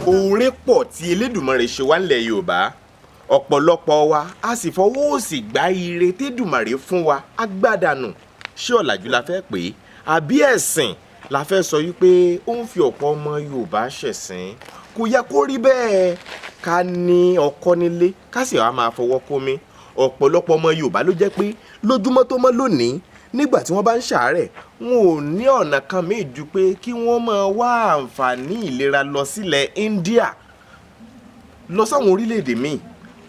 oore pọ̀ tí Elédùmarè ṣe wá nílẹ̀ Yorùbá ọ̀pọ̀lọpọ̀ wa a sì fọwọ́ òsì gbá ire tÉdùmarè fún wa agbádànù ṣé ọ̀làjú la fẹ́ pè é àbí ẹ̀sìn la fẹ́ sọ wípé ó ń fi ọ̀pọ̀ ọmọ Yorùbá ṣẹ̀sìn kò yẹ kó rí bẹ́ẹ̀ ká ní ọkọ nílé ká sì wá máa fọwọ́ kómi ọ̀pọ̀lọpọ̀ ọmọ Yorùbá ló jẹ́ pé lójúmọ́ tó mọ́ lónìí nígbà tí wọ́n bá ń ṣàárẹ̀ wọn ò ní ọ̀nà kan míì ju pé kí wọ́n máa wá àǹfààní ìlera lọ sílẹ̀ India lọ sáwọn orílẹ̀-èdè míì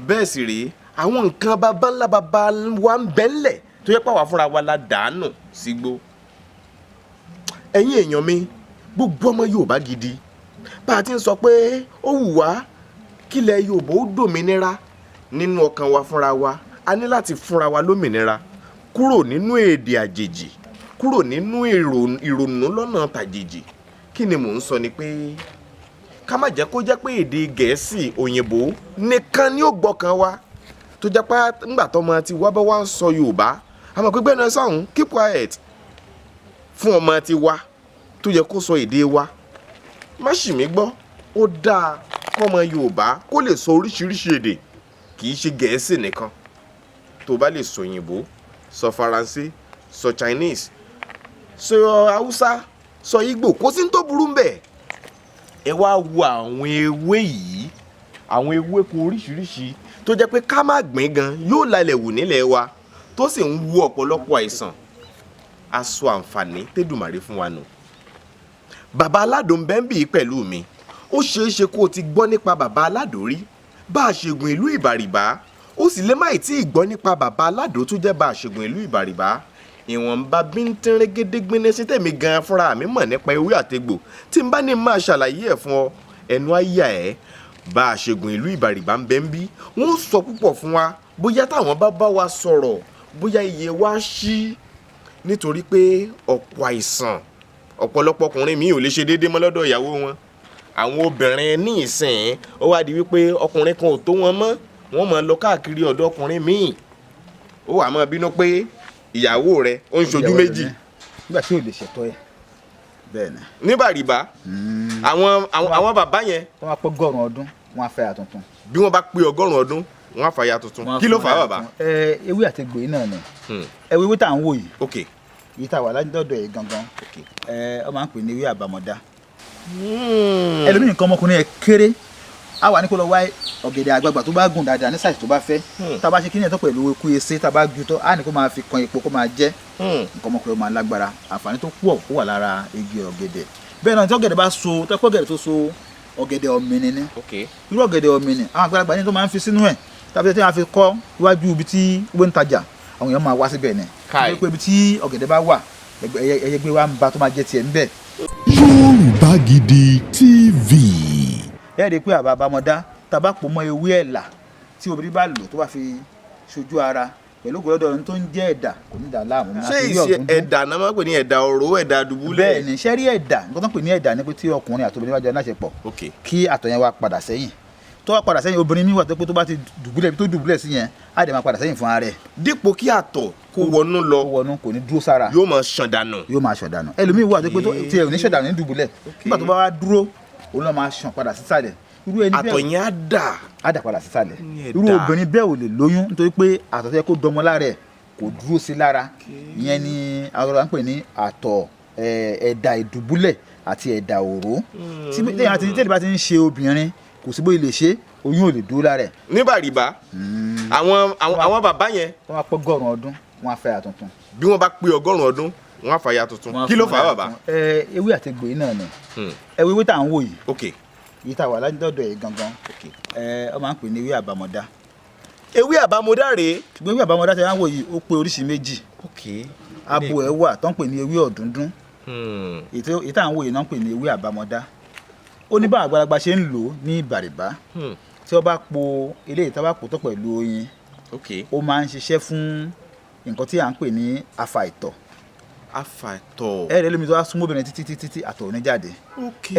bẹ́ẹ̀ sì rèé àwọn nǹkan baba ńlá baba wa ń bẹ́ńlẹ̀ tó yẹ pàwọ́ fúnra wa la dànù sígbó ẹ̀yin èèyàn mi gbogbo ọmọ Yorùbá gidi bá a ti ń sọ pé ó wù wá kílẹ̀ Yorùbá ó dòmìnira nínú ọkàn wa fúnra wa a ní láti fúnra wa lómìnira kúrò nínú èdè àjèjì kúrò nínú ìrònú lọ́nà tàjèjì kí ni mò ń sọ ni pé ká má jẹ́ kó jẹ́ pé èdè Gẹ̀ẹ́sì òyìnbó nìkan ni ó gbọ́kàn wa tó jẹ́ pé ńgbà tọ́mọ ti wá bá wá ń sọ Yorùbá àmọ́ pé gbẹ́nu ẹ sọ̀hún keep quiet fún ọmọ ti wá tó yẹ kó sọ èdè wa má ṣì mí gbọ́ ó dáa kọ́mọ Yorùbá kó lè sọ oríṣiríṣi èdè kì í ṣe Gẹ̀ẹ́sì nìkan tó bá lè sọ òyìnbó sọ Faransé sọ Chinese sọ Haúsá sọ Ìgbò kò sí ní tó burú ńbẹ̀ ẹ wá wo àwọn ewé yìí àwọn ewéko oríṣiríṣi tó jẹ́ pé ká má gbìn gan yóò lálẹ́ wù nílẹ̀ wa tó sì ń wo ọ̀pọ̀lọpọ̀ àìsàn aṣọ àǹfààní tÉdùmarè fún wa nù. Bàbá Alado ń bẹ níbí pẹ̀lú mi ó ṣeé ṣe kó o ti gbọ́ nípa Bàbá Alado rí bá a ṣègùn ìlú Ìbàrìbá ó sì lè má ì tí ì gbọ́ nípa Bàbá Alado tó jẹ́ bá a ṣègùn ìlú Ìbàrìbá ìwọ̀nba bíntín gédégbéné sí tèmi gan fúnra mi mọ̀ nípa ewé àtegbò tí n bá ní máa ṣàlàyé ẹ̀ fún ọ ẹnu àyà ẹ̀ bá a ṣègùn ìlú Ìbàrìbá ń bẹ ń bí wọ́n sọ púpọ̀ fún wa bóyá táwọn bá bá wa sọ̀rọ̀ bóyá iye wa ṣí nítorí pé ọ̀pọ̀ àìsàn ọ̀pọ̀lọpọ̀ ọkùnrin mi ò lè ṣe déédéé mọ́ lọ́dọ̀ ìyàwó wọn àwọn obìnrin ní ìsìn ó wá di wípé ọkùnrin kan ò tó wọn mọ́ wọ́n máa lọ káàkiri ọ̀dọ̀ ọkùnrin míì ó wà máa bínú pé ìyàwó rẹ ó ń ṣojú méjì nígbà tí ò lè ṣètò ẹ bẹ́ẹ̀ ni. ní Bàrìbá àwọn bàbá yẹn. wọ́n á pé ọgọ́rùn-ún ọdún wọ́n á fẹ́ aya tuntun. bí wọ́n bá pé ọgọ́rùn-ún ọdún wọ́n á fẹ́ aya tuntun kí ló fà á bàbá. ewé àtegbò yìí náà ni ewé tá à ń wò yìí. ok yìí tá a wà ládọ́dọ̀ yìí gangan ọ máa ń pè ní ewé àbàmọ̀dá. ẹlòmíì nǹkan ọmọkùnrin ẹ kéré a wà ní kó lọ wá ọ̀gẹ̀dẹ̀ àgbagbà tó bá gùn dáadáa ní sáìsì tó bá fẹ́ tá a bá ṣe kí ni ẹ̀tọ́ pẹ̀lú eku ẹsẹ̀ tá a bá ju tọ́ a ní kó máa fi kan epo kó máa jẹ́ nǹkan ọmọkùnrin máa lágbára àǹfààní tó pọ̀ ó wà lára igi ọ̀gẹ̀dẹ̀ bẹ́ẹ̀ náà tí ọ̀gẹ̀dẹ̀ bá so tẹ́kọ̀ ọ̀gẹ̀dẹ̀ tó so ọ̀gẹ̀dẹ̀ ọ̀mìnì ni irú ọ̀gẹ̀dẹ̀ ọ̀mìnì àwọn àgbàlagbà ní tó máa ń fi sínú ẹ̀ tàbí tí wọ́n fi kọ́ iwájú ibi tí wọ́n ń tajà àwọn èèyàn máa wá síbẹ̀ ni pé ibi tí ọ̀gẹ̀dẹ̀ bá wà ẹyẹ gbé wa ń ba tó máa jẹ tiẹ̀ ń bẹ̀. Yorùbá Gidi TV. ẹ rí i pé àbàmọ̀dá tàbá pò mọ́ ewé ẹ̀là tí obìnrin bá lò tó bá fi ṣojú ara pẹ̀lú ògbólọ́dọ̀ ọ̀run tó ń jẹ́ ẹ̀dà kò ní dà láàmú. ṣé ìṣe ẹ̀dà náà máa ń pè ní ẹ̀dà òró ẹ̀dà dùbúlẹ̀. bẹ́ẹ̀ ni ṣẹ́rí ẹ̀dà nǹkan tó ń pè ní ẹ̀dà ni pé tí ọkùnrin àti obìnrin bá jọ láṣepọ̀ kí àtọ̀ yẹn wá padà sẹ́yìn tó wá padà sẹ́yìn obìnrin mi wà tó pé tó bá ti dùbúlẹ̀ tó dùbúlẹ̀ sí yẹn á dẹ̀ máa padà sẹ́yìn fún ara rẹ̀. dípò kí àtọ̀ kó wọnú lọ kò ní dúró sára yóò máa ṣàn dànù. ẹlòmíì wà tó pé tí ẹ ò ní ṣàn dànù ní dùbúlẹ̀ nígbà tó bá wá dúró òun náà máa ṣàn padà sísàlẹ̀ irú ẹni bẹ́ẹ̀ àtọ̀ yẹn á dà padà sísàlẹ̀ irú obìnrin bẹ́ẹ̀ ò lè lóyún nítorí pé àtọ̀ tó yẹ kó dọmọ lára ẹ̀ kò dúró sí lára ìyẹn ni àwọn ń pè ní àtọ̀ ẹ̀dà ìdùbúlẹ̀ àti ẹ̀dà òró tí tẹ́lẹ̀ bá ti ń ṣe obìnrin kò sí bóyá lè ṣe oyún ò lè dúró lára ẹ̀. ní Bàrìbá àwọn bàbá yẹn. wọ́n á pé ọgọ́rùn-ún ọdún wọ́n á fẹ́ aya tuntun. bí wọ́n bá pé ọgọ́rùn-ún ọdún wọ́n á fẹ́ aya tuntun kí ló fà á bàbá. ewé àtegbò yìí náà ni ewé tá à ń wò yìí. ok yìí tá a wà ládọ́dọ̀ yìí gangan ọ máa ń pè ní ewé àbàmọ̀dá. ewé àbàmọ̀dá rèé. ṣùgbọ́n ewé àbàmọ̀dá tí wọ́n wò yìí ó pé oríṣi méjì. abo ẹ̀ wà tó ń pè ní ewé ọ̀dúndún. èyí tá à ń wò yìí náà ń pè ní ewé àbàmọ̀dá. ó ní bá àgbàlagbà ṣe ń lò ó ní Ìbàrìbá tí wọ́n bá po eléyìí tí wọ́n bá pò tó pẹ̀lú oyin ó máa ń ṣiṣẹ́ fún nǹkan tí à ń pè ní afa-ìtọ̀. afa-ìtọ̀. ẹ̀rẹ̀ ẹlòmíì tó wá súnmọ́ obìnrin títí àtọ̀ ò ní jáde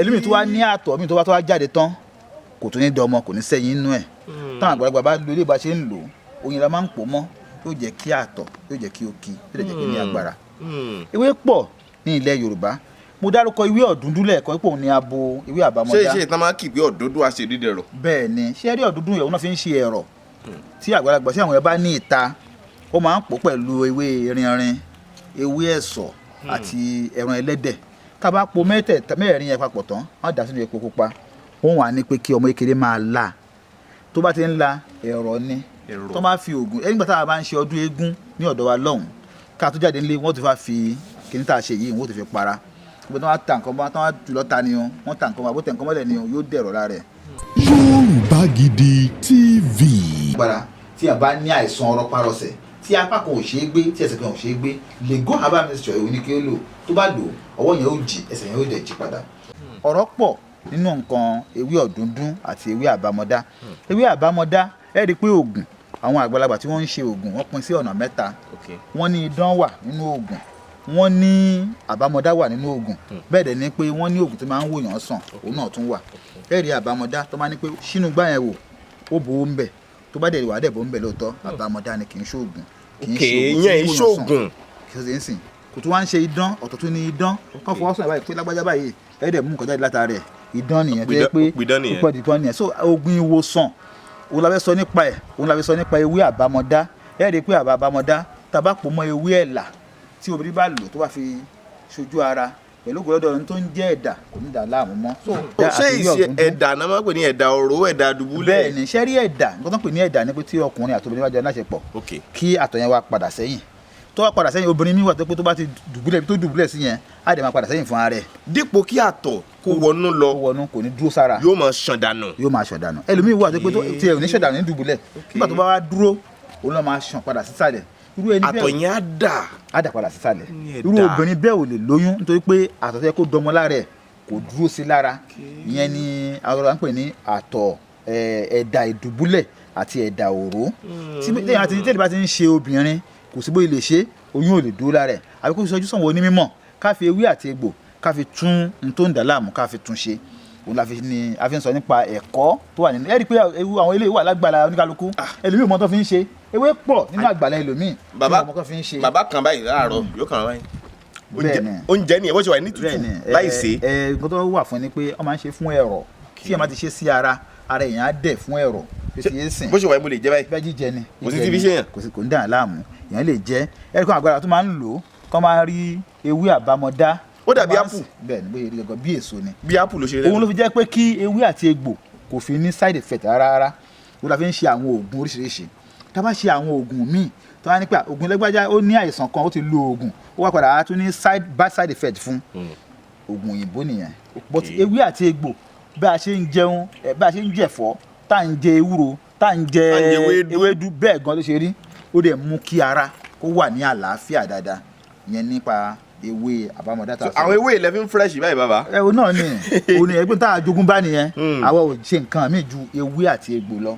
ẹlòmíì tó wá ní àtọ̀ mi tó wá jáde tán kò tún ní dọmọ kò ní sẹ́yìn inú ẹ̀ táwọn àgbàlagbà bá lo ilé ìbá ṣe ń lò oyin la máa ń pò mọ́ yóò jẹ́ kí àtọ̀ yóò jẹ́ kí ó kí yóò jẹ́ kí ní agbára. ewé pọ̀ ní ilẹ̀ Yorùbá mo dárúkọ ewé ọ̀dúndún lẹ́ẹ̀kan pé òun ni abo ewé àbámọ́dá. ṣé ìtàn máa kì pé ọ̀dúndún á ṣe dídẹ̀ rọ̀. bẹ́ẹ̀ ni ṣé rí ọ̀dúndún yẹn òun náà fi ń ṣe ẹ̀rọ̀ tí àgbàlagbà sí àwọn ẹ̀ bá ní ìta ó máa ń pò pẹ̀lú ewé rinrin ewé ẹ̀sọ̀ àti ẹran ẹlẹ́dẹ̀ tá a bá po mẹ́rin yẹn papọ̀ tán wọ́n dà sínú epo pupa wọ́n wà ní pé kí ọmọ kékeré máa la tó bá ti ń la ẹ̀rọ ni tó máa fi oògùn nígbà tá a bá ń ṣe ọdún eégún ní ọ̀dọ̀ wa lọ́hùn ká tó jáde nílé wọ́n ti fa fi kíní tá a ṣe yìí wọ́n ti fi para gbogbo tí wọ́n ta nǹkan bá tí wọ́n jùlọ ta ni o wọ́n ta nǹkan bá bó tẹ̀ nǹkan mọ́lẹ̀ ni o yóò dẹ̀rọ̀ lára ẹ̀. Yorùbá Gidi TV. gbára tí a bá ní àìsàn ọ̀rọ̀ parọ́sẹ̀ tí apá kan ò ṣeé gbé tí ẹsẹ̀ kan ò ṣeé gbé lè go herbal mixture ìwé ní kí ó lò tó bá lò ọwọ́ yẹn ó jì ẹsẹ̀ yẹn ó dẹ̀ jí padà. ọ̀rọ̀ pọ̀ nínú nǹkan ewé ọ̀dúndún àti ewé àbámọ́dá ewé àbámọ́dá ẹ rí i pé oògùn àwọn àgbàlagbà tí wọ́n ń ṣe oògùn wọ́n pín sí ọ̀nà mẹ́ta wọ́n ní idán wà nínú oògùn wọ́n ní àbámọ́dá wà nínú oògùn bẹ́ẹ̀ dẹ̀ ni pé wọ́n ní oògùn tó máa ń wòyàn sàn òun náà tún wà ẹ rí àbámọ́dá tó máa ní pé sínú gbá yẹn wò ó bò ó ń bẹ̀ tó bá dẹ̀ wà dẹ̀ bò ń bẹ̀ lóòótọ́ àbámọ́dá ni kì í ṣoògùn ìyẹn ìṣoògùn kì í sìn kò tó wá ń ṣe idán ọ̀tọ̀ tó ní idán kọ́ fọwọ́ sọ̀rọ̀ báyìí pé lágbájá báyìí ẹ̀ dẹ̀ mú nǹkan jáde látara rẹ̀ idán nìyẹn tó yẹ pé púpọ̀ dìpọ̀ nìyẹn so oògùn ìwòsàn òun la fẹ́ sọ nípa ẹ̀ òun la fẹ́ sọ nípa ewé àbámọ́dá ẹ̀ rí i pé àbámọ́dá tàbá pò mọ́ ewé ẹ̀là tí obìnrin bá lò tó bá fi ṣojú ara pẹ̀lú ògbólọ́dọ̀ ọ̀run tó ń jẹ́ ẹ̀dà kò ní dà láàmú mọ́. ṣé ìṣe ẹ̀dà náà máa ń pè ní ẹ̀dà òró ẹ̀dà dùbúlẹ̀. bẹ́ẹ̀ ni ṣẹ́rí ẹ̀dà nǹkan tó ń pè ní ẹ̀dà ni pé tí ọkùnrin àti obìnrin bá jọ láṣepọ̀ kí àtọ̀ yẹn wá padà sẹ́yìn tó wá padà sẹ́yìn obìnrin mi wà tó pé tó bá ti dùbúlẹ̀ sí yẹn á dẹ̀ máa padà sẹ́yìn fún ara rẹ̀. dípò kí àtọ̀ kó wọnú lọ kò ní dúró sára yóò máa ṣàn dànù. ẹlòmíì wà tó pé tí ẹ ò ní ṣàn dànù ní dùbúlẹ̀ nígbà tó bá wá dúró òun náà máa ṣàn padà sísàlẹ̀ àtọ̀ yẹn á dà padà sísàlẹ̀ irú obìnrin bẹ́ẹ̀ ò lè lóyún nítorí pé àtọ̀ tẹ́ kó dọmọ lára ẹ̀ kò dúró sí lára ìyẹn ni àwọn ọ̀rọ̀ à ń pè ní àtọ̀ ẹ̀dà ìdùbúlẹ̀ àti ẹ̀dà òró tẹ́lẹ̀ bá ti ń ṣe obìnrin kò sí bóyá lè ṣe oyún ò lè dúró lára ẹ̀ àbí kó fi sọjú sọ̀wọ́ onímọ̀ ká fi ewé àti egbò ká fi tún n tó ń dà láàmú ká fi tún ṣe òun la fi ní a fi ń sọ nípa ẹ̀kọ́ tó wà nínú ẹ rí i pé àwọn eléyìí wà lágbàlá oníkálukú ẹlòmíì mọ́ tó fi ń ṣe ewé pọ̀ nínú àgbàlá ẹlòmíì bàbá kan báyìí láàárọ̀ yóò kàn án báyìí oúnjẹ ni ẹ bó ṣe wà ní tútù láì ṣe. nǹkan tó wà fún ni pé wọ́n máa ń ṣe fún ẹ̀rọ̀ tí ẹ máa ti ṣe sí ara èèyàn á dẹ̀ fún ẹ̀rọ̀ bó ṣe wà mo lè jẹ báyìí. bẹ́ẹ̀ jíjẹ ni kò sí ti fi ṣe yàn. kò ní dàn láàmú èèyàn lè jẹ ẹ̀rí kan àgbàlá tó máa ń lò kọ́ máa rí ewé àbámọ́dá. ó dàbí ápù. bẹ́ẹ̀ ni bóyá gẹ́gẹ́ bí èso ni. bí ápù ló ṣe rẹ́. òun ló fi jẹ́ pé kí ewé àti egbò kò fi ní side effect rárá òun la fi ń ṣe àwọn oògùn oríṣiríṣi tá a bá ṣe àwọn oògùn míì tó wá ní pé oògùn lẹ́gbàjá ó ní àìsàn kan ó ti lo oògùn ó wá padà á tún ní bad side effect fún oògùn òyìnbó nìyẹn but ewé àti egbò bá a ṣe ń jẹun bá a ṣe ń jẹ̀fọ́ tá à ń jẹ ewúro tá à ń jẹ ewédú bẹ́ẹ̀ gan ló ṣe rí ó dẹ̀ mú kí ara kó wà ní àlàáfíà dáadáa ìyẹn nípa ewé àbámọ́dá tá a sọ. àwọn ewé ilẹ̀ fi ń fresh báyìí bàbá. ẹ̀wọ̀n náà ni òun ni ẹgbẹ́ tá a jogún bá nìyẹn àwa ò ṣe nǹkan míì ju ewé àti egbò lọ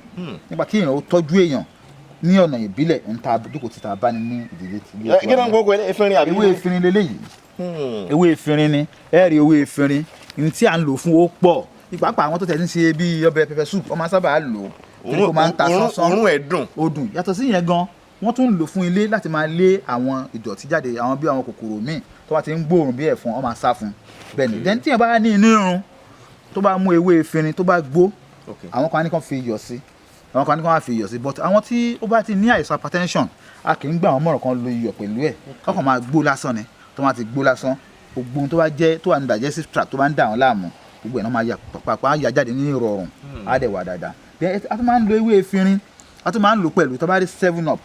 nípa kí èèyàn ó tọ́jú èèyàn ní ọ̀nà ìbílẹ̀ ń ta dúkò tí ta bá ní ìdílé tí. kí ló ń gbogbo efinrin àbí. ewé efinrin leléyìí ewé efinrin ni ẹ rí ewé efinrin ní tí à ń lò fún ó pọ̀ ìpàpà àwọn tó tẹ̀ ní ṣe bí ọbẹ̀ pẹpẹ soup wọ́n máa sábà lò ó máa ń ta sánsán òórùn ẹ̀ dùn. ó dùn yàtọ̀ sí yẹn gan wọ́n tún ń lò fún ilé láti máa lé àwọn ìdọ̀tí jáde àwọn bí àwọn kòkòrò míì tó bá ti ń gbóòórùn bí ẹ̀fọn wọ́n máa sá fún bẹ́ẹ̀ ni then tí yẹn bá ní inú irun tó bá mú ewé efinrin tó bá gbó àwọn kan ní kàn fi iyọ̀ sí àwọn kan ní kàn fi iyọ̀ sí but àwọn tí ó bá ti ní àìsàn hypertension a kì í gbà wọ́n mọ̀ràn kan lo iyọ̀ pẹ̀lú ẹ̀ kọ́kàn máa gbó lásán ni tó máa ti gbó lásán gbogbo tó bá jẹ́ tó wà ní digestive tract tó bá ń dà wọ́n láàmú gbogbo ẹ̀ náà máa yà pàpà yà jáde ní ìrọ̀rùn á dẹ̀ wà dáadáa a tún máa ń lo ewé efinrin a tún máa ń lò pẹ̀lú tó bá rí 7up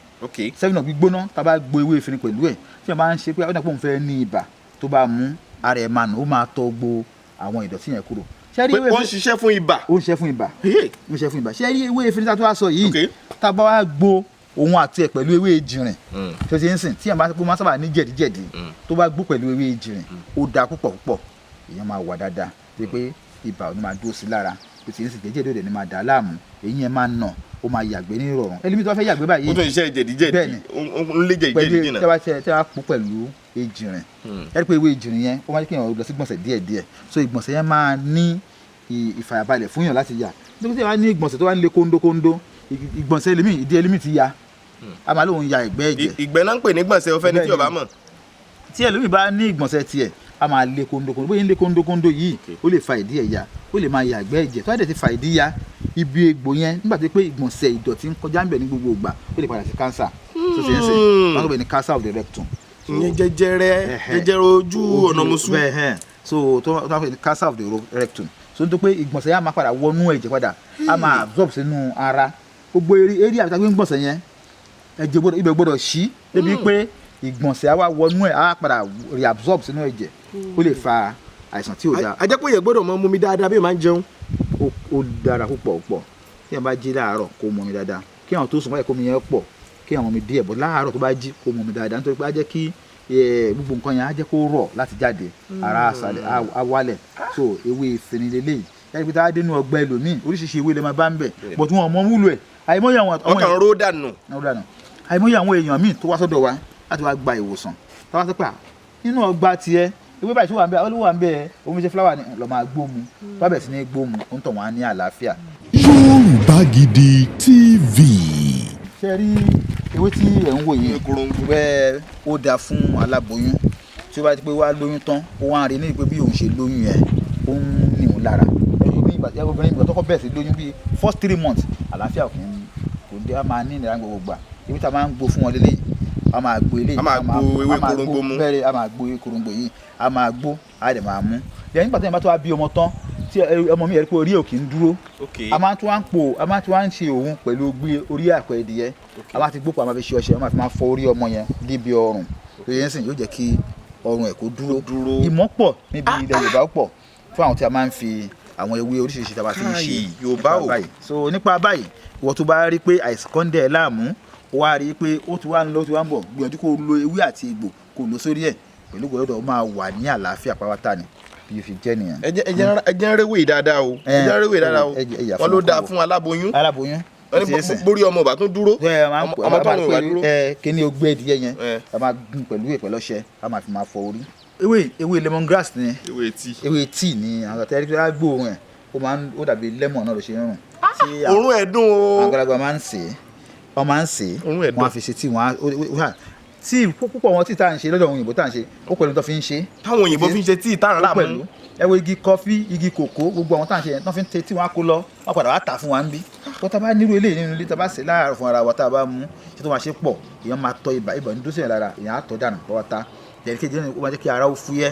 7up gbígbóná tá a bá gbo ewé efinrin pẹ̀lú ẹ̀ tí wọ́n bá ń ṣe pé àwọn ìdàpọ̀ fẹ́ ní ibà tó bá mú ara ẹ̀ máa nù ó máa tọ́ gbo àwọn ìdọ̀tí yẹn kúrò. pé ó ń ṣiṣẹ́ fún ibà. ó ń ṣiṣẹ́ fún ibà. ó ń ṣiṣẹ́ fún ibà. ṣé ewé efinrin tá a tó wá sọ yìí tá a bá wá gbo òun àti ẹ̀ pẹ̀lú ewé ejìrìn tó ti ń sìn tí àwọn máa sábà ní jẹ̀díjẹ̀dí tó bá gbó pẹ̀lú ewé ejìrìn ó dáa púpọ̀ púpọ̀ èèyàn máa wà dáadáa pé ibà ò ní máa dúró sí lára pé tí ń sì jẹ́jẹ́ lóde ní máa dà á láàmú èyí yẹn máa nà ó máa yàgbé ní ìrọ̀rùn ẹlẹ́mi tó bá fẹ́ yàgbé báyìí. ó tún iṣẹ́ jẹ̀díjẹ̀dí ń lé jẹ̀díjẹ̀dí náà. tẹ́ bá pò pẹ̀lú ejìrìn ẹ rí pé ewé ejìrìn yẹn ó máa ń kí èèyàn lọ sí gbọ̀nsẹ̀ díẹ̀díẹ̀ so ìgbọ̀nsẹ̀ yẹn máa ní ìfàyàbalẹ̀ fún yàn láti yà nítorí tí wọ́n á ní ìgbọ̀nsẹ̀ tó wá ń le kóńdókóńdó ìgbọ̀nsẹ̀ ẹlẹ́mì ìdí ẹlẹ́mì ti ya a máa lóun ya ìgbẹ́ ẹ̀jẹ̀. ìgbẹ́ náà ń pè ní gbọ̀nsẹ̀ ọ̀fẹ́ ní tí o bá mọ̀. tí ẹlòmíì bá ní ìgbọ̀nsẹ̀ tiẹ̀ a máa lé kóńdókóńdó bóyá ń lé kóńdókóńdó yìí ó lè fa ìdí ẹ̀yà ó lè máa yàgbẹ́ ẹ̀jẹ̀ tó bá dẹ̀ ti fa ìdí ya ibi egbò yẹn nígbà tó pé ìgbọ̀nsẹ̀ ìdọ̀tí ń kọjá ń bẹ̀ ní gbogbo ìgbà ó lè padà sí cancer tó ṣe ń sè wọ́n pè ní cancer of the rectum. ìyẹn jẹjẹrẹ ojú ọ̀nà musu. so tó wọ́n pè ní cancer of the rectum so tó pé ìgbọ̀nsẹ̀ yẹn á máa padà wọnú ẹ̀jẹ̀ padà á máa absorb sínú ara gbogbo eré àbíta pé ìgbọ̀nsẹ̀ yẹn ẹ̀jẹ̀ ibẹ̀ gbọ́dọ̀ ṣí débi pé ìgbọ̀nsẹ̀ á wá wọnú ẹ̀ á padà reabsorb sínú ẹ̀jẹ̀ ó lè fa àìsàn tí ò dáa. a jẹ́ pé yẹn gbọ́dọ̀ mọ mú mi dáadáa bí ẹ máa ń jẹun. ó dára púpọ̀ kí ẹ bá jí láàárọ̀ kó mọ mi dáadáa kí àwọn tó sùn báyìí kó mi yẹn pọ̀ kí àwọn mi díẹ̀ bọ̀ láàárọ̀ tó bá jí kó mọ mi dáadáa nítorí pé á jẹ́ kí gbogbo nǹkan yẹn á jẹ́ kó rọ̀ láti jáde ara àṣàlẹ̀ á wálẹ̀ so ewé ìfẹ̀ni lélẹ́yìí ẹni pé tá a dé inú ọgbà ẹlòmíì oríṣiríṣi ewé lè máa bá ń bẹ̀ bọ̀ tí wọ́n mọ wúlò ẹ̀ àìmọye àwọn ọkàn ró dànù àìmọye àwọn èèyàn míì tó wá sọ́dọ̀ wa láti wá gba ìwòsàn táwa sọ pé nínú ọgbà tiẹ̀ ewé báyìí tó wà ń bẹ olówó wà ń bẹ omi ṣe fúláwà ni lọ máa gbómu tó bá bẹ̀ sí ní gbómu ó ń tọ̀ wọ́n á ní àlàáfíà. Yorùbá Gidi TV. ṣe rí ewé tí ẹ̀ ń wò yìí bẹ́ẹ̀ ó dáa fún aláboyún tí ó bá ti pé wá lóyún tán ó wá rí ní pé bí òun ṣe lóyún yẹn ó ń ní òun lára obìnrin ìgbà tó kọ́ bẹ̀rẹ̀ sí lóyún bíi first 3 months àlàáfíà kò dé a máa ní ìnira gbogbo gbà ewé tá a máa ń gbó fún wọn lélẹ́yìí a máa gbó eléyìí a máa gbó ewé korongbó mú bẹ́ẹ̀ a máa gbó ewé korongbó yìí a máa gbó a dẹ̀ máa mú lẹ́yìn nígbà tí wọ́n bá tó wá bí ọmọ tán tí ọmọ mi yẹ pé orí òkè ń dúró a máa tún wá ń ṣe òun pẹ̀lú gbé orí àpò ẹ̀dìyẹ a máa ti gbópo a máa fi ṣe ọṣẹ a máa fi máa fọ orí ọmọ yẹn níbi ọrùn tó yẹn sìn yóò jẹ́ kí ọrùn ẹ̀ kó dúró ìmọ̀ pọ̀ níbi ilẹ̀ Yorùbá pọ̀ fún àwọn tí a máa ń fi àwọn ewé oríṣiríṣi tá a bá fi ń ṣe Yorùbá o so nípa báyìí ìwọ tó bá rí pé àìsàn kan dẹ̀ láàmú ó wá rí pé ó ti wá ń lọ ó ti wá ń bọ̀ gbìyànjú kó lo ewé àti egbò kó lo sórí ẹ̀ pẹ̀lú gbọ́dọ̀ ó máa wà ní àlàáfíà pátá ni bí o fi jẹ́ nìyẹn. ẹ jẹ́ ń réwé dáadáa o wọ́n ló dáa fún aláboyún wọ́n ní borí ọmọ ọba tó dúró ọmọ tó ń wà dúró. kíní ogbé ìdíyẹ yẹn a máa gún pẹ̀lú ìpẹ́lọ́ṣẹ a máa fi máa fọ orí. ewé lemongrass ni ewé tíì ni àwọn àtẹ̀rí tó gbóòórùn ẹ̀ ó dàbí lemon náà ló ṣe ń rùn. òórùn ẹ̀ dùn o. àgbàlagbà máa ń sè é wọ́n á fi ṣe tíì tí púpọ̀ wọn tí tá à ń ṣe lọ́dọ̀ òyìnbó tá à ń ṣe ó pẹ̀lú tó fi ń ṣe. táwọn òyìnbó fi ń ṣe tíì tá à ń rà mú. ẹ wo igi kọfí igi kòkó gbogbo àwọn tá à ń ṣe yẹn tó fi ń tẹ tí wọ́n á kó lọ wọ́n padà wá tà fún wa ń bí. tó tá a bá nírú eléyìí nínú ilé tá a bá ṣe láàárọ̀ fún ara wa tá a bá mú ṣé tó máa ṣe pọ̀ èèyàn máa tọ ibà ní dóṣèlú lára èèyàn á tọ́ dànù pọ́wọ́tá jẹ́ni kejì ó máa jẹ́ kí ara ó fúyẹ́.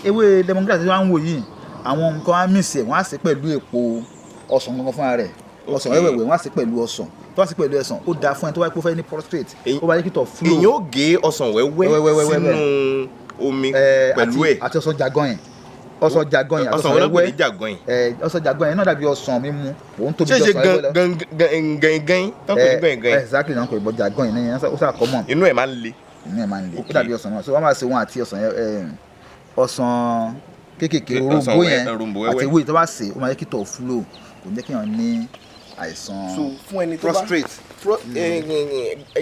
ewé lemongrass tí wọ́n ń wò yìí àwọn nǹkan á mìsì ẹ̀ wọ́n á sè pẹ̀lú èpo ọsàn gangan fúnra rẹ̀ ọsàn wẹ́wẹ́wẹ́ wọ́n á sè pẹ̀lú ọsàn tó wá sí pẹ̀lú ẹ̀sán ó dáa fún ẹ tó wáyé kó fẹ́ ní prostate ó bá yẹ kí tọ̀ flow. èèyàn ó gé ọsàn wẹ́wẹ́ sínú omi pẹ̀lú ẹ̀. àti ọsàn jagan yẹn ọsàn jagan yẹn ọsàn wẹ́wẹ́ ọsàn jagan yẹn náà dàbí ọsàn mímu òun tóbi jọ ọsàn wẹ́wẹ́ lọ. ṣe gangan tó ń pè ní gangan. exactly náà kò ìbọn jagan yẹn ní ó sà common. inú ẹ̀ máa ń le. ó dàbí ọsàn náà so wọ́n máa ṣe wọn àti ọsàn kéékèèké orógbó yẹn àti ewé tó bá ṣe ó máa yẹ kí tọ̀ flow kò ní jẹ́ kí wọ́n ní àìsàn prostrate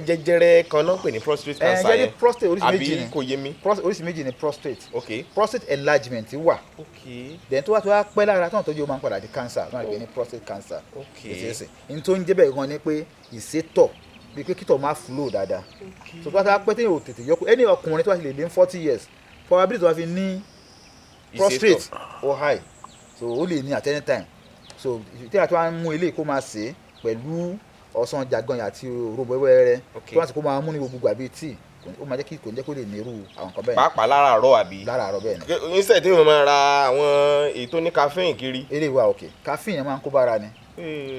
jẹjẹrẹ kan náà pè ní prostate cancer yẹn prostate oríṣi méjì ni àbí kò yé mi. oríṣi méjì ni prostate okay. prostate enlargement wà then tó wá pẹ́ lára tó ń tọ́jú ó máa ń padà di cancer náà lè ní prostate cancer ní tó ń jẹ́ bẹ́ẹ̀ gan ni pé ìsétọ̀ bí pé kítọ̀ máa flow dáadáa tó tó wá pẹ́ téèyàn ò tètè yọkù ẹni ọkùnrin tó wá lè lé 40 years probability tó wá fi ní prostate ó high so ó lè ní at any time so tí a tó wá ń mú eléyìí kó máa sè é pẹ̀lú ọsàn jagan àti òrombó wẹ́rẹ́ tó wá sí kó máa mú ní gbogbo gbàgbé tíì ó máa jẹ́ kí kò ní jẹ́ kó lè nírú àwọn kan bẹ́ẹ̀. pàápàá láràárọ̀ àbí. láràárọ̀ bẹ́ẹ̀ ni. instead tí mo máa ra àwọn èyí tó ní caffeine kiri. eléyìí wà òkè caffeine yẹn máa ń kó bára ni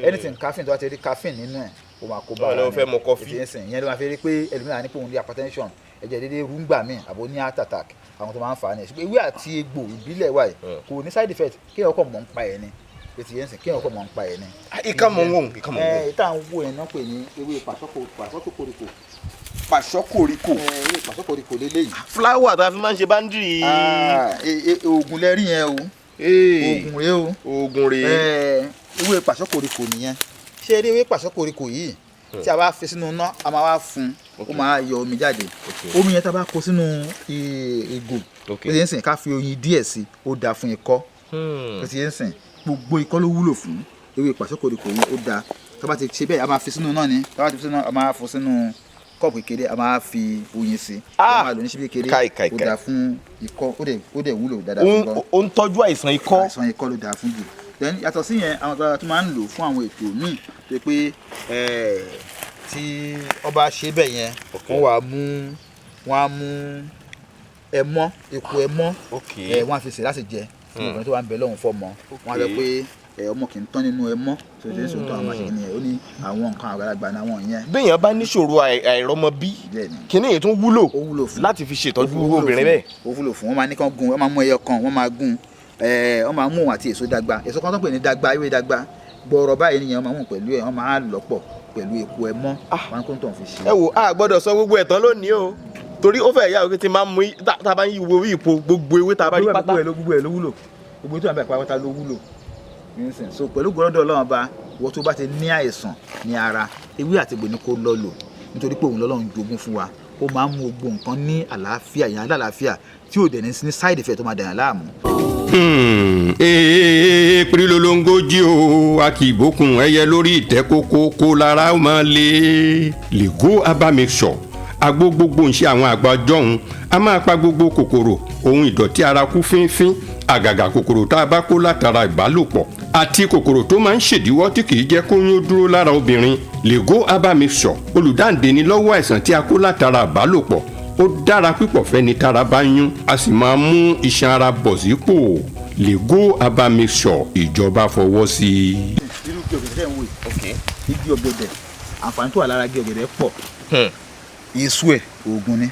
anything caffeine tó wá ti rí caffeine nínú ẹ̀ ó máa kó bára ni. ọ̀nà ò fẹ́ mu coffee. ìyẹn ló máa fi rí pé ẹlòmíràn ní pé òun ní hypertension ẹ̀jẹ̀ dédé rúngbà míì àbò ní heart attack àwọn tó máa ń fà á ní ẹ̀ ṣùgbọ́n ewé àti egbò ìbílẹ̀ wà kò ní side effect kéèyàn kọ̀ mọ̀ ń pa ẹ̀ ni ètò yẹn sìn kéèyàn kọ̀ mọ̀ ń pa ẹ̀ ni. ìka mọ̀ ń wò ìka mọ̀ ń wò. ìta ń wò ẹ̀ náà pè ní ewé pàṣọ́kòrìkò. pàṣọ́kòrìkò. ewé pàṣọ́kòrìkò lélẹ́yìí. fúláwà tá a fi máa ń ṣe báńdìrì. oògùn lẹ́rí yẹn o oògùn rèé o. oògùn rèé. ewé pàṣọ́kòrìkò nìyẹn ṣé eré ewé pàṣọ́kòrìkò yìí tí a bá fi sínú iná a máa wá fún ó máa yọ omi jáde omi yẹn tá a bá kó sínú ìgò ó ti ń sìn ká fi oyin díẹ̀ sí ó dáa fún ikọ́ ó ti ń sìn gbogbo ikọ́ ló wúlò fún ewé pàṣọ́kòrìkò yìí ó dáa tá a bá ti ṣe bẹ́ẹ̀ a máa fi sínú náà ni tá a bá ti fi sínú a máa fún sínú kọ́ọ̀pù kékeré a máa fi oyin sí a máa lò ní ṣíbí kékeré ó dáa fún ikọ́ ó dẹ̀ wúlò dáadáa fún gan. ó ń tọ́jú àìsàn ikọ́. àìsàn ikọ́ ló dáa fún jù. then yàtọ̀ sí yẹn àwọn ọ̀gá tó máa ń lò fún àwọn ètò míì tó yẹ pé tí ọba ṣe bẹ́ẹ̀ yẹn wọ́n á mú ẹmọ́ epo ẹmọ́ wọ́n á fi sè láti jẹ fún obìnrin tó wà ń bẹ lọ́hùn fọ́mọ wọ́n á sọ pé ọmọ kì í tán nínú ẹmọ́ tó ṣe é sòtọ́ àwọn àṣẹ nìyẹn ó ní àwọn nǹkan àgbàlagbà náà wọ̀n yẹn. béèyàn bá níṣòro àìrọ́mọbí kíní yìí tún wúlò láti fi ṣètọ́jú obìnrin bẹ́ẹ̀. ó wúlò fún wọn máa ní kán gun wọn máa mú ẹyọ kan wọn máa gun wọn máa mú òun àti èso dàgbà èso kan tó pè ní dàgbà ewé dàgbà gbọ̀ọ̀rọ̀ báyìí nìyẹn wọn máa mú pẹ̀lú ẹ̀ wọn máa lọ́pọ̀ pẹ̀lú epo ẹmọ́ wọn kó tó ń fi ṣe. ẹ wo a gbọ́dọ̀ sọ gbogbo ẹ̀tàn lónìí o torí ó fẹ́ yà ó ti máa mú tá a bá ń yí wo ipò gbogbo ewé tá a bá rí pátá. gbogbo ẹ̀ ló wúlò gbogbo tó ń bá ìpàwọ́ta ló wúlò so pẹ̀lú gbọ́dọ̀ Ọlọ́run bá wọ́n tó bá ti ní àìsàn ní ara ewé àti egbò ni kó lọ lò nítorí pé òun lọ́lọ́run jogún fún wa ó máa ń mú gbogbo nǹkan ní àlàáfíà yẹn àlàáfíà tí ò dẹ̀ ní side effect tó máa dàyàn láàmú. Pírílólóńgójì o a kì í bókun ẹyẹ lórí ìtẹ́ kókó kó lára ó máa lé lego herbal mixture agbó gbogbo ń ṣe àwọn àgbà jọ̀hún a máa pa gbogbo kòkòrò ohun ìdọ̀tí ara kú fínfín àgàgà kòkòrò tá a bá kó látara ìbálòpọ̀ àti kòkòrò tó máa ń ṣèdíwọ́ tí kìí jẹ́ kóyún dúró lára obìnrin lego herbal mixture olùdáǹdè ni lọ́wọ́ àìsàn tí a kó látara ìbálòpọ̀ ó dára pípọ̀ fẹ́ni tára bá yún a sì máa mú iṣan ara bọ̀ sípò lego herbal mixture ìjọba fọwọ́ sí i. irú igi ọ̀gẹ̀dẹ̀ ń wò yìí igi ọ̀gẹ̀dẹ̀ àǹfààní tó wà lára igi ọ̀gẹ̀dẹ̀ pọ̀ èso ẹ̀ oògùn ni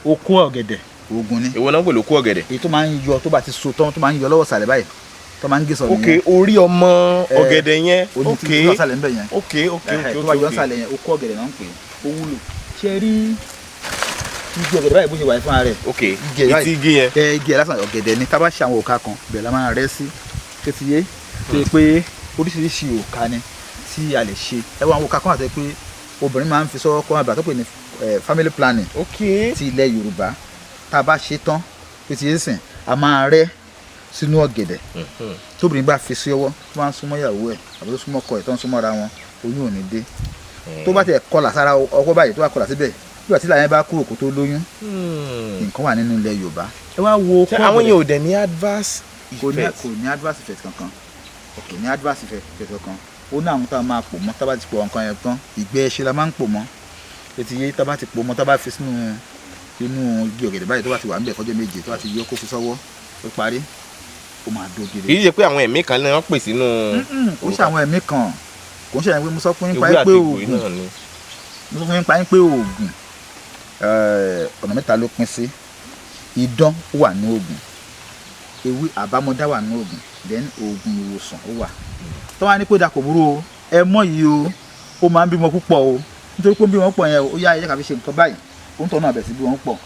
okó ọ̀gẹ̀dẹ̀ oògùn ni. èwo náà ń pè lókó ọ̀gẹ̀dẹ̀. èyí tó máa ń yọ tó bá ti so tán tó máa ń yọ lọ́wọ́ sàlẹ̀ báyìí tó máa ń gé sọ nìyẹn. orí ọmọ ọ̀gẹ̀dẹ̀ yẹn. oní tí yọ sàlẹ̀ ń bẹ̀ yẹn. tó bá yọ sàlẹ̀ yẹn okó ọ̀gẹ̀dẹ̀ náà ń pè é ó wúlò. ṣe rí igi ọ̀gẹ̀dẹ̀ báyìí bó ṣe wà ní fúnra rẹ̀. igi yẹn. igi yẹn lásán ọ̀gẹ̀dẹ̀ ni tá bá ṣe àwọn òka kan bẹ́ẹ̀ la máa rẹ́ sí kétíyé tó yẹ pé oríṣiríṣi òka ni tí a lè ṣe ẹ wọ àwọn òka kan àti pé obìnrin máa ń fi sọ́wọ́ kọ́ àgbà tó pè ní family planning ti ilẹ̀ Yorùbá tá a bá ṣe tán pé ti yé sìn a máa rẹ́ sínú ọ̀gẹ̀dẹ̀ tóbìnrin bá fi sí ọwọ́ tó máa ń súnmọ́ ìyàwó ẹ̀ àbí tó súnmọ́ ọkọ ẹ̀ tó ń súnmọ́ ara wọn oyún ò ní dé tó bá tẹ̀ kọlà sára ọkọ báyìí tó bá kọlà síbẹ̀ nígbà tí làyẹn bá kúrò kó tó lóyún nǹkan wà nínú ilẹ̀ Yorùbá. ẹ wá wo kọ́ àwọn yẹn ò dẹ̀ ní adverse effect. kò ní adverse effect kankan kò ní adverse effect kankan ó ní àwọn tá a máa pò mọ́ tá a bá ti pò nǹkan yẹn tán ìgbẹ́ ẹṣin la máa ń pò mọ́ ètò yìí tá a bá ti pò mọ́ tá a bá fi sínú inú igi ọ̀gẹ̀dẹ̀ báyìí tó bá ti wà níbẹ̀ fọ́jọ́ méje tó bá ti yọ kó fi sọ́wọ́ ó parí ó máa dó gidi. kì í ṣe pé àwọn ẹ̀mí kan ni wọ́n pè sínú. kò ń ṣe àwọn ẹ̀mí kan kò ń ṣe àwọn mo sọ fún yín pa yín pé oògùn mo sọ fún yín pa yín pé oògùn ọ̀nà mẹ́ta ló pín sí idán wà ní oògùn ewé àbámọ́dá wà ní oògùn then oògùn ìwòsàn ó wà tó wá ní pé dà kò burú o ẹmọ́ yìí o ó máa ń bímọ púpọ̀ o nítorí pé ó ń bímọ púpọ̀ yẹn ó yá ẹ jẹ́ ká fi ṣe nǹkan báyìí ó ń tọ́ náà bẹ̀ sí bímọ púpọ̀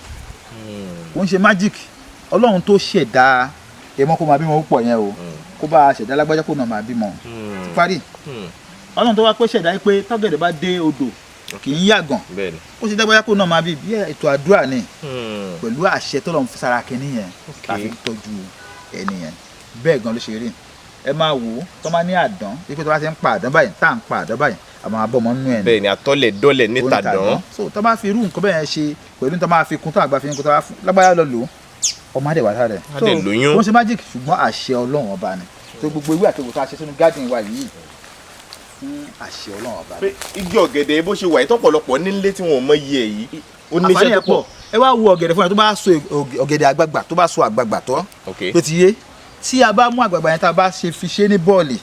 ó ń ṣe magic Ọlọ́run tó ṣẹ̀dá ẹmọ́ kó máa bímọ púpọ̀ yẹn o kó bá ṣẹ̀dá lágbájá kó náà máa bímọ parí Ọlọ́run tó wá pé ṣẹ̀dá pé tọ́gẹ̀dẹ̀ bá dé odò kì í yàgàn ó ṣe dágbájá kó náà máa bí ètò àdúrà ni pẹ̀lú àṣẹ tọ́lọ́run fi sára kínní yẹn láti tọ́jú ẹni yẹn bẹ́ẹ̀ gan ló ṣe rí ẹ máa wò ó tó máa ní àdán wípé tó bá ti ń pa àdán báyìí tá à ń pa àdán báyìí àmọ́ abọ́mọ nínú ẹ̀ ní. bẹ́ẹ̀ ni àtọ́lẹ̀ dọ́lẹ̀ níta dán. so tó bá fi irú nǹkan bẹ́ẹ̀ ṣe pẹ̀lú tó máa fi kún tó àgbà fi kún tó bá fún lágbáyà lọ lò ó ọmọ adé wà sáré. adé lóyún. wọ́n ṣe magic ṣùgbọ́n àṣẹ Ọlọ́run ọba ni tó gbogbo ewé àti òwò tó a ṣe sínú garden wa yìí fún àṣẹ Ọlọ́run ọba. pé igi ọ̀gẹ̀dẹ̀ bó ṣe wà yìí tọ́pọ̀lọpọ̀ nílé tí wọn ò mọ iye yìí ó níṣẹ́ tó pọ̀. ẹ wá wo ọ̀gẹ̀dẹ̀ fún ẹ tó bá so ọ̀gẹ̀dẹ̀ àgbààgbà tó bá so àgbààgbà tó ti yé tí a bá mú àgbààgbà yẹn tá a bá ṣe fi ṣe ní bọ́ọ̀lì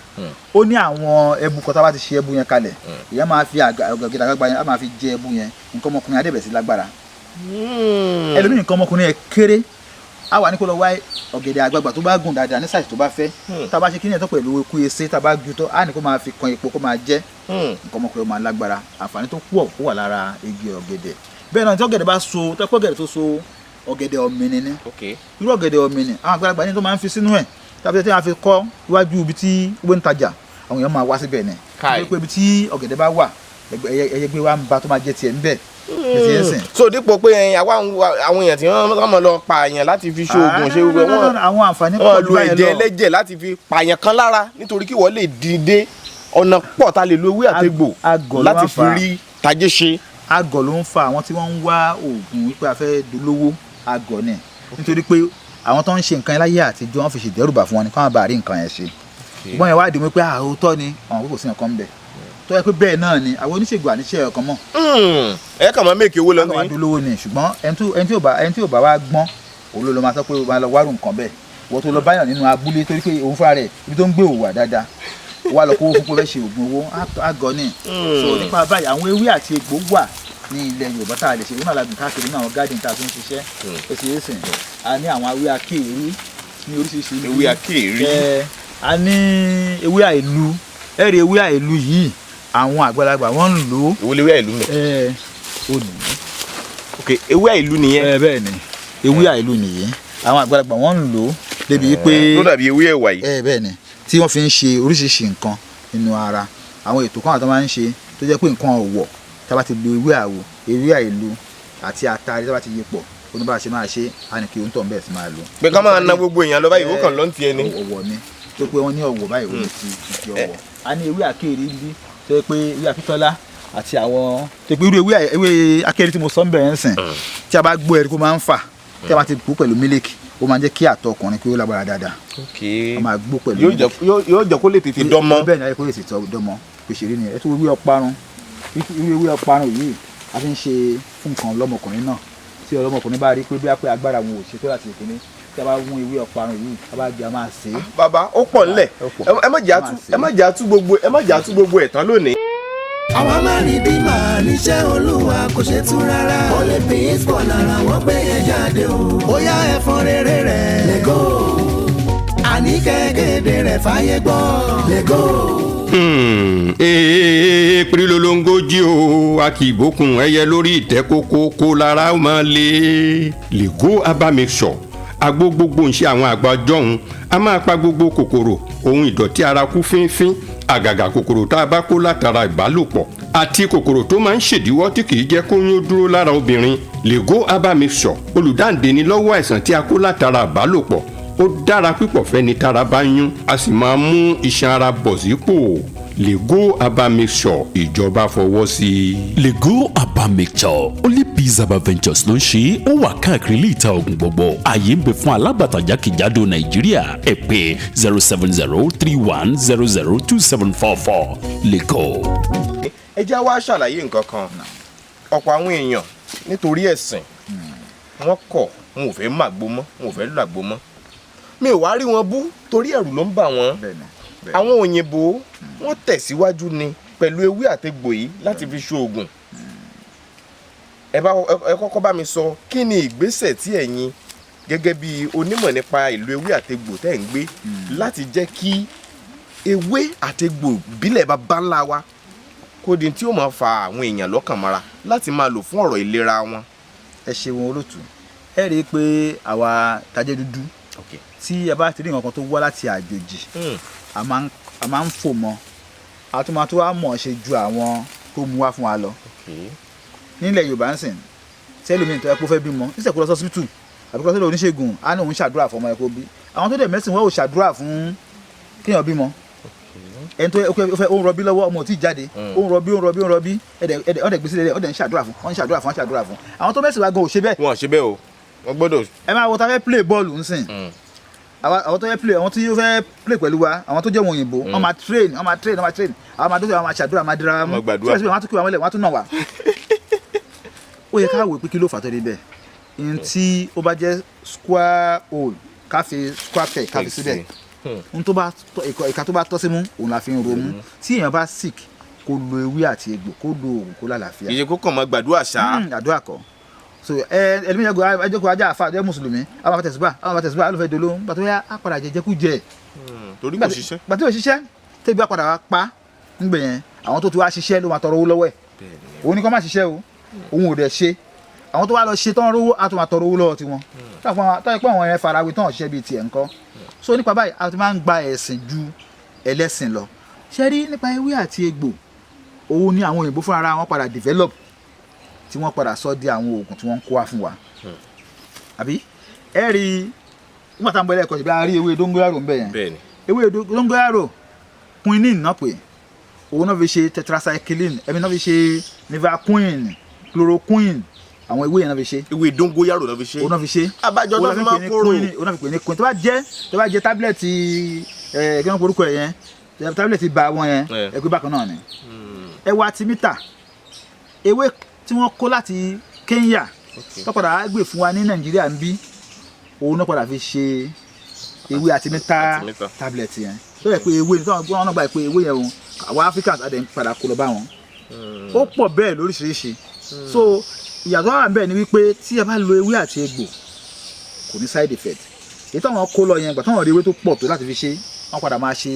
ó ní àwọn ẹbu kan tá a bá ti ṣe ẹbu yẹn kalẹ̀ ìyá máa fi ọ̀gẹ̀dẹ̀ àgbààgbà yẹn á máa fi jẹ ẹbu yẹn nǹkan ọmọkùnrin adébẹ̀ sí lágbára ẹlòmíì nǹkan ọmọkùnrin yẹn kéré á wà ní kó lọ wá ọ̀gẹ̀dẹ̀ àgbààgbà tó bá gùn dáadáa ní sáìsì tó bá fẹ́ tá a bá ṣe kí ni ẹ̀ tó pẹ̀lú eku ese tá a bá ju tó á ní kó máa fi kan epo kó máa jẹ nǹkan ọmọkùnrin máa lágbára àǹfààní tó pọ̀ ó wà lára igi ọ̀gẹ̀dẹ̀ bẹ́ẹ̀ náà tí ọ̀gẹ̀dẹ̀ bá so tẹ́kọ̀ ọ̀gẹ̀dẹ̀ tó so ọ̀gẹ̀dẹ̀ ọ̀mìnì ni irú ọ̀gẹ̀dẹ̀ ọ̀mìnì àwọn àgbàlagbà ní tó máa ń fi sínú ẹ̀ tàbí tí wọ́n fi kọ́ iwájú ibi tí owó ń tajà àwọn èèyàn máa wá síbẹ̀ ni pé ibi tí ọ̀gẹ̀dẹ̀ bá wà ẹyẹ gbé wa ń ba tó máa jẹ tiẹ̀ ńbẹ̀ so dípò pé àwọn èèyàn tí wọ́n mọ̀ lọ pààyàn láti fi ṣoògùn ṣe gbogbo àwọn àǹfààní pọ̀ lu ẹ̀jẹ̀ ẹlẹ́jẹ̀ láti fi pààyàn kan lára nítorí kí wọ́n lè dìde ọ̀nà pọ̀ tá lè lo ewé àtegbò láti fi rí tajé ṣe. àgọ̀ ló ń fa àwọn tí wọ́n ń wá oògùn wípé a fẹ́ dolówó àgọ̀ ni nítorí pé àwọn tó ń ṣe nǹkan láyé àtijọ́ wọ́n fi ṣèdẹ́rùbà fún wọn ni káwọn bá rí nǹkan yẹn ṣe ṣùgbọ́n yẹn wá dì mí pé àhótọ́ ni àwọn kò sí nǹkan ń bẹ̀ tó yẹ pé bẹ́ẹ̀ náà ni àwọn oníṣègùn àníṣe ọkàn mọ̀. ẹ kàn máa mèkì owó lọ ní. àwọn adolówó ni ṣùgbọ́n ẹni tí ò bá wá gbọ́n òun ló máa sọ pé ó máa lọ wárò nǹkan bẹ́ẹ̀ wọ́n tó lọ báyọ̀ nínú abúlé torí pé òun fúnra rẹ̀ ibi tó ń gbé òwò dáadáa wà lọ kówó fún pé fẹ́ ṣe oògùn owó àgọ́ ni. so nípa báyìí àwọn ewé àti egbò wà ní ilẹ̀ Yorùbá tá a lè ṣe òun náà la gbìn káàkiri ní àwọn garden tá a fi ń ṣiṣẹ́ ó sì yé sìn a ní àwọn ewé akéèrí ní oríṣiríṣi ewé akéèrí a ní ewé àìlú ẹ̀rí ewé àìlú yìí àwọn àgbàlagbà wọ́n ń lò ó. ìwọ lewé àìlú mi. ó nì í. ok ewé àìlú nìyẹn. bẹ́ẹ̀ ni ewé àìlú nìyí àwọn àgbàlagbà wọ́n ń lò ó débi pé. tó dàbí ewé ẹ̀wà yìí. bẹ́ẹ̀ ni tí wọ́n fi ń ṣe oríṣiríṣi nǹkan nínú ara àwọn ètò kan àti wọ́n máa ń ṣe tó jẹ́ pé nǹkan ọ̀wọ̀ tá a bá ti lo ewé àwò ewé àìlú àti àtàrí tá a bá ti yí pọ̀ oníbàá ṣe máa ṣe á ní kí oúntọ̀ bẹ́ẹ̀ sì máa lò. pé ká máa ná gbogbo èèyàn lọ báyìí ó kàn ló ń tiẹ̀ ni. ọ̀wọ̀ ni tó pé wọ́n ní ọ̀wọ̀ báyìí ó ti ọ̀wọ̀ a ní ewé àkéèrí bí tó yẹ pé ewé akíntọ́lá àti àwọn tó pé irú ewé akéèrí tí mo sọ ń bẹ̀rẹ̀ ń sìn tí a bá gbó ẹ̀rí kó máa ń fà tí a bá ti kú pẹ̀lú mílíkì ó máa ń jẹ́ kí àtọ̀ ọkùnrin kí ó lágbára dáadáa. a máa gbó pẹ̀lú mílíkì yóò jẹ́ kó lè tètè dánmọ́. bẹ́ẹ̀ ni ayé kó lè tètè dánmọ́ òṣèré ni ẹ tó ewé ọparun irú ewé ọparun yìí a fi ń ṣe fún nǹkan ọlọ́mọkùnrin náà tí ọlọ́mọkùnrin bá rí pé bí a pé agbára wọn ò ṣe tó láti ìpínlẹ̀ tí a bá mú ewé ọparun yìí a bá gbé a máa sè é. bàbá ó pọ̀ ńlẹ̀ ẹ má jà tú gbogbo ẹ̀ tán lónìí. àwa máa ní bí màá níṣẹ́ olúwa kò ṣe tú rárá. Olympics bọ̀ lára wọ́n gbé yẹn jáde o. ó yá ẹ̀fọn rere rẹ̀ lẹ́gọ́. àní kẹ́kẹ́dẹ́ rẹ̀ fàyè gbọ́ lẹ́gọ́. Pirilolongoji o a kì í bókun ẹyẹ lórí ìtẹ́ kókó kó lára ó máa lé Lego Herbal Mixture agbó gbogbo ń ṣe àwọn àgbà jọ̀hún a máa pa gbogbo kòkòrò ohun ìdọ̀tí ara kú fínfín àgàgà kòkòrò tá a bá kó látara ìbálòpọ̀ àti kòkòrò tó máa ń ṣèdíwọ́ tí kì í jẹ́ kóyún dúró lára obìnrin Lego Herbal Mixture olùdáǹdè ni lọ́wọ́ àìsàn tí a kó látara ìbálòpọ̀ ó dára pípọ̀ fẹ́ni tára bá yún a sì máa mú iṣan ara bọ̀ sípò Lego Herbal Mixture ìjọba fọwọ́ sí i. Lego Herbal Mixture Only Peace Herbal Ventures ló ń ṣe ó wà káàkiri ilé ìta oògùn gbogbo ààyè ń bẹ fún alágbàtà jákèjádò Nàìjíríà ẹ pè 07031002744 Lego. ẹ jẹ́ wá ṣàlàyé nǹkan kan ọ̀pọ̀ àwọn èèyàn nítorí ẹ̀sìn wọ́n kọ̀ wọn ò fẹ́ màgbó mọ́ wọn ò fẹ́ làgbó mọ́ mi ò wá rí wọn bú torí ẹ̀rù ló ń bà wọ́n àwọn òyìnbó wọ́n tẹ̀síwájú ni pẹ̀lú ewé àtegbò yìí láti fi ṣoògùn ẹ kọ́kọ́ bá mi sọ kí ni ìgbésẹ̀ tí ẹ̀yin gẹ́gẹ́ bí onímọ̀ nípa ìlò ewé àtegbò tẹ́ ń gbé láti jẹ́ kí ewé àtegbò bílẹ̀ bàbá ńlá wa kó di tí ó máa fa àwọn èèyàn lọ́kàn mọ́ra láti máa lò fún ọ̀rọ̀ ìlera wọn. ẹ ṣeun olótùú ẹ rí i pé àwa tajẹ́ dúdú tí a bá ti rí nǹkan tó wá láti àjòjì a máa ń fò mọ́ a tún máa tó wá mọ̀ ṣe ju àwọn tó mú wá fún wa lọ. nílẹ̀ Yorùbá ń sìn sẹ́lómi tó yẹ kó fẹ́ bímọ níṣẹ́ kó lọ sọ́sibítù àbí kó lọ sọ́dọ̀ oníṣègùn á ní òun ṣàdúrà fún ọmọ ẹ̀ kó bí àwọn tó dẹ̀ mẹ́sìn wọ́n ò ṣàdúrà fún kéèyàn bímọ ẹni tó fẹ́ ó ń rọbí lọ́wọ́ ọmọ ò tí ì jáde ó ń rọbí ọ̀dẹ̀ gbèsè lẹ́lẹ̀ ọ̀dẹ̀ ń ṣàdúrà fún àwọn tó mẹ́sìn wa gan ò ṣe bẹ́ẹ̀. wọn ò ṣe bẹ́ẹ̀ o wọ́n gbọ́dọ̀. ẹ máa wo ta fẹ́ play bọ́ọ̀lù ń sìn àwọn tó fẹ́ play àwọn tí yóò fẹ́ play pẹ̀lú wa àwọn tó jẹ́ wọn òyìnbó wọ́n máa train àwọn máa dókè àwọn máa ṣàdúrà máa dira mú síbẹ̀síbẹ̀ wọ́n á tún kí wọn lẹ̀ wọ́n á tún nà wá. ó yẹ ká wò pé kí ló fà tó dé bẹ́ẹ̀ n tí ó bá jẹ́ square hole ká fi square peg ká fi síbẹ̀ n tó bá ìka tó bá tọ́ sí mú òun la fi ń romú tí èèyàn bá sick kó lo ewé àti egbò kó lo oògùn kó lálàáfíà. ìyẹn kó kàn máa gbàdúrà ṣá. àdúrà kọ́ so ẹlẹ́mìí ẹjọ́ ajá àfa ẹjọ́ mùsùlùmí àwọn àbátẹ̀síbà alófẹ́ dolo bàtọ́ yá á padà jẹjẹkú jẹ. torí kò ṣiṣẹ́. bàtí ò ṣiṣẹ́ tẹ́gbẹ́ padà wá pa nígbẹ̀ yẹn àwọn tó ti wá ṣiṣẹ́ ló máa tọrọ owó lọ́wọ́ ẹ̀ òun ni kò má ṣiṣẹ́ o òun ò dẹ̀ ṣe àwọn tó wá lọ ṣe tán rówó á tó máa tọrọ owó lọ́wọ́ tiwọn táyọ̀ pé àwọn yẹn farawé tán ṣiṣẹ́ bíi tiẹ̀ ńkọ́ so nípa báyìí a ti máa ń gba ẹ̀sìn ju ẹlẹ́sìn lọ ṣe rí nípa ewé àti egbò òun ni àwọn òyìnbó fúnra wọn padà develop tí wọ́n padà sọ di àwọn oògùn tí wọ́n ń kó wá fún wa àbí ẹ rí nígbà tá à ń bọ ilé ẹ̀kọ́ ṣe bí a rí ewé dóngóyàrò ń bẹ̀ yẹn ewé dóngóyàrò quinine náà pé òun náà fi ṣe tetracycline ẹ̀mí náà fi ṣe nivaquine chloroquine àwọn ewé yẹn náà fi ṣe. ewé dóngóyàrò náà fi ṣe. òun náà fi ṣe. abájọ tó fi máa kóró. òun náà fi pè ní queen tó bá jẹ tábìlẹ̀tì kí wọ́n porúkọ ẹ̀ yẹn tábìlẹ̀tì bá wọn yẹn ẹgbẹ́ bákan náà ni. ẹwà tìmítà ewé tí wọ́n kó láti Kenya tó padà gbé fún wa ní Nàìjíríà ń bí òun náà padà fi ṣe ewé àtìmítà tábìlẹ̀tì yẹn tó yẹ pé ewé ní wọn náà gbà pé ewé yẹn òun àwọn Africans adẹ̀ ń padà kó lọ bá wọn ó pọ̀ bẹ́ẹ̀ lóríṣiríṣi so ìyàtọ̀ wà bẹ́ẹ̀ ni wípé tí a bá lo ewé àti egbò kò ní side effect èyí táwọn kó lọ yẹn gbà táwọn rí ewé tó pọ̀ tó láti fi ṣe wọ́n padà máa ṣe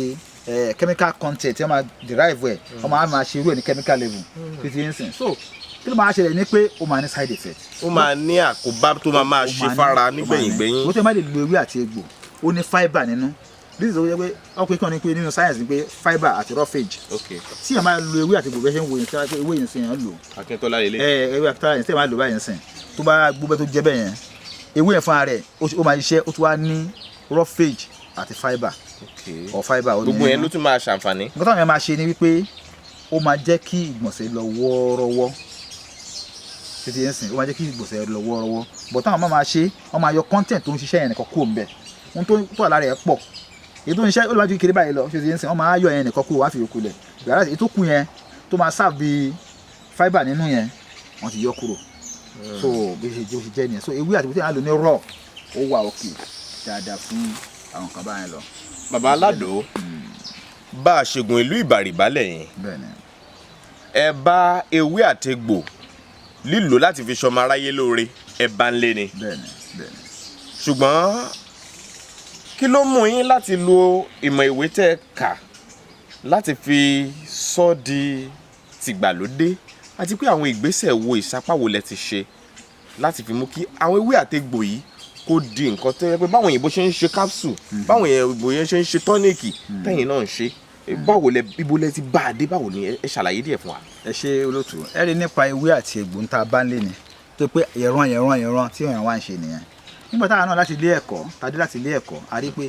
chemical content wọ́n máa derive ẹ̀ wọ́n máa ṣe irú ẹ̀ ní chemical level fifty instance so kí ló máa ṣẹlẹ̀ ni pé ó máa ní side effect. ó máa ní àkóbá tó máa ṣe fara nígbẹ̀yìngbẹ̀yìn. ó tẹ́ máa lè lo ewé àti egbò ó ní fibre nínú this is wọ́n pé ọkùnrin kan ní pé nínú science ni pé fibre àti roughage. tí yẹn máa lo ewé àti egbò bẹ́ẹ̀ ṣe ń wo yẹn tí ewé yẹn sìn yẹn lò. Akíntọ́lá lè lé. ewé Akíntọ́lá yẹn tí yẹn máa lò báyẹn sìn tó bá gbóbẹ́ tó jẹ́ bẹ́ẹ̀ yẹn ewé yẹn fúnra rẹ̀ ó máa ṣiṣẹ́ ó tún wá ní roughage àti fibre. or fibre. gbogbo yẹn ló tún máa ṣàǹfààní. nǹkan táwọn yẹn máa ṣe ni wípé ó máa jẹ́ kí ìgbọ̀nsẹ̀ lọ wọ́ọ́rọ́wọ́ títí yẹn sìn ó máa jẹ́ kí ìgbọ̀nsẹ̀ lọ wọ́ọ́rọ́wọ́ but táwọn máa ṣe wọ́n máa yọ content tó ń ṣiṣẹ́ yẹn nìkan kúrò ńbẹ̀ ohun tó wà lára ẹ̀ pọ̀ èyí tó ń ṣiṣẹ́ ó lè máa ju kiri báyìí lọ títí yẹn sìn wọ́n máa yọ yẹn nìkan kúrò wá fi yòókù lẹ̀ yàrá èyí tó kù yẹn tó máa serve bí fibre nínú yẹn wọ́n ti yọ kúrò so bí ó ṣe jẹ́ nìyẹn so ewé àti bó ti yàn á lò ní raw ó wà òkè dáadáa fún àwọn kan báyẹn lọ. bàbá Aládò bá a ṣègùn ìlú Ìbàrìbá lẹ́yìn ẹ bá ewé àtegbò lílò láti fi ṣọmọ aráyé lóore ẹ bá ń lé ni. ṣùgbọ́n kí ló mú yín láti lo ìmọ̀ ìwé tẹ́ kà láti fi sọ di tìgbàlódé àti pé àwọn ìgbésẹ̀ wo ìsapá wo lẹ ti ṣe láti fi mú kí àwọn ewé àtegbò yìí kó di nǹkan tó yẹ pé báwọn òyìnbó ṣe ń ṣe capsule báwọn òyìnbó yẹn ṣe ń ṣe tọ́níìkì tẹ́yìn náà ń ṣe báwo lẹ ibo lẹ ti bá a dé báwo ni ẹ ṣàlàyé díẹ̀ fún wa. ẹ ṣe olóòtú ẹ rí nípa ewé àti egbò ń ta bá ń lé ni tó pé ìran tí èèyàn wá ń ṣe nìyẹn nígbà táwọn náà láti ilé ẹ̀kọ́ tàbí láti ilé ẹ̀kọ́ a rí pé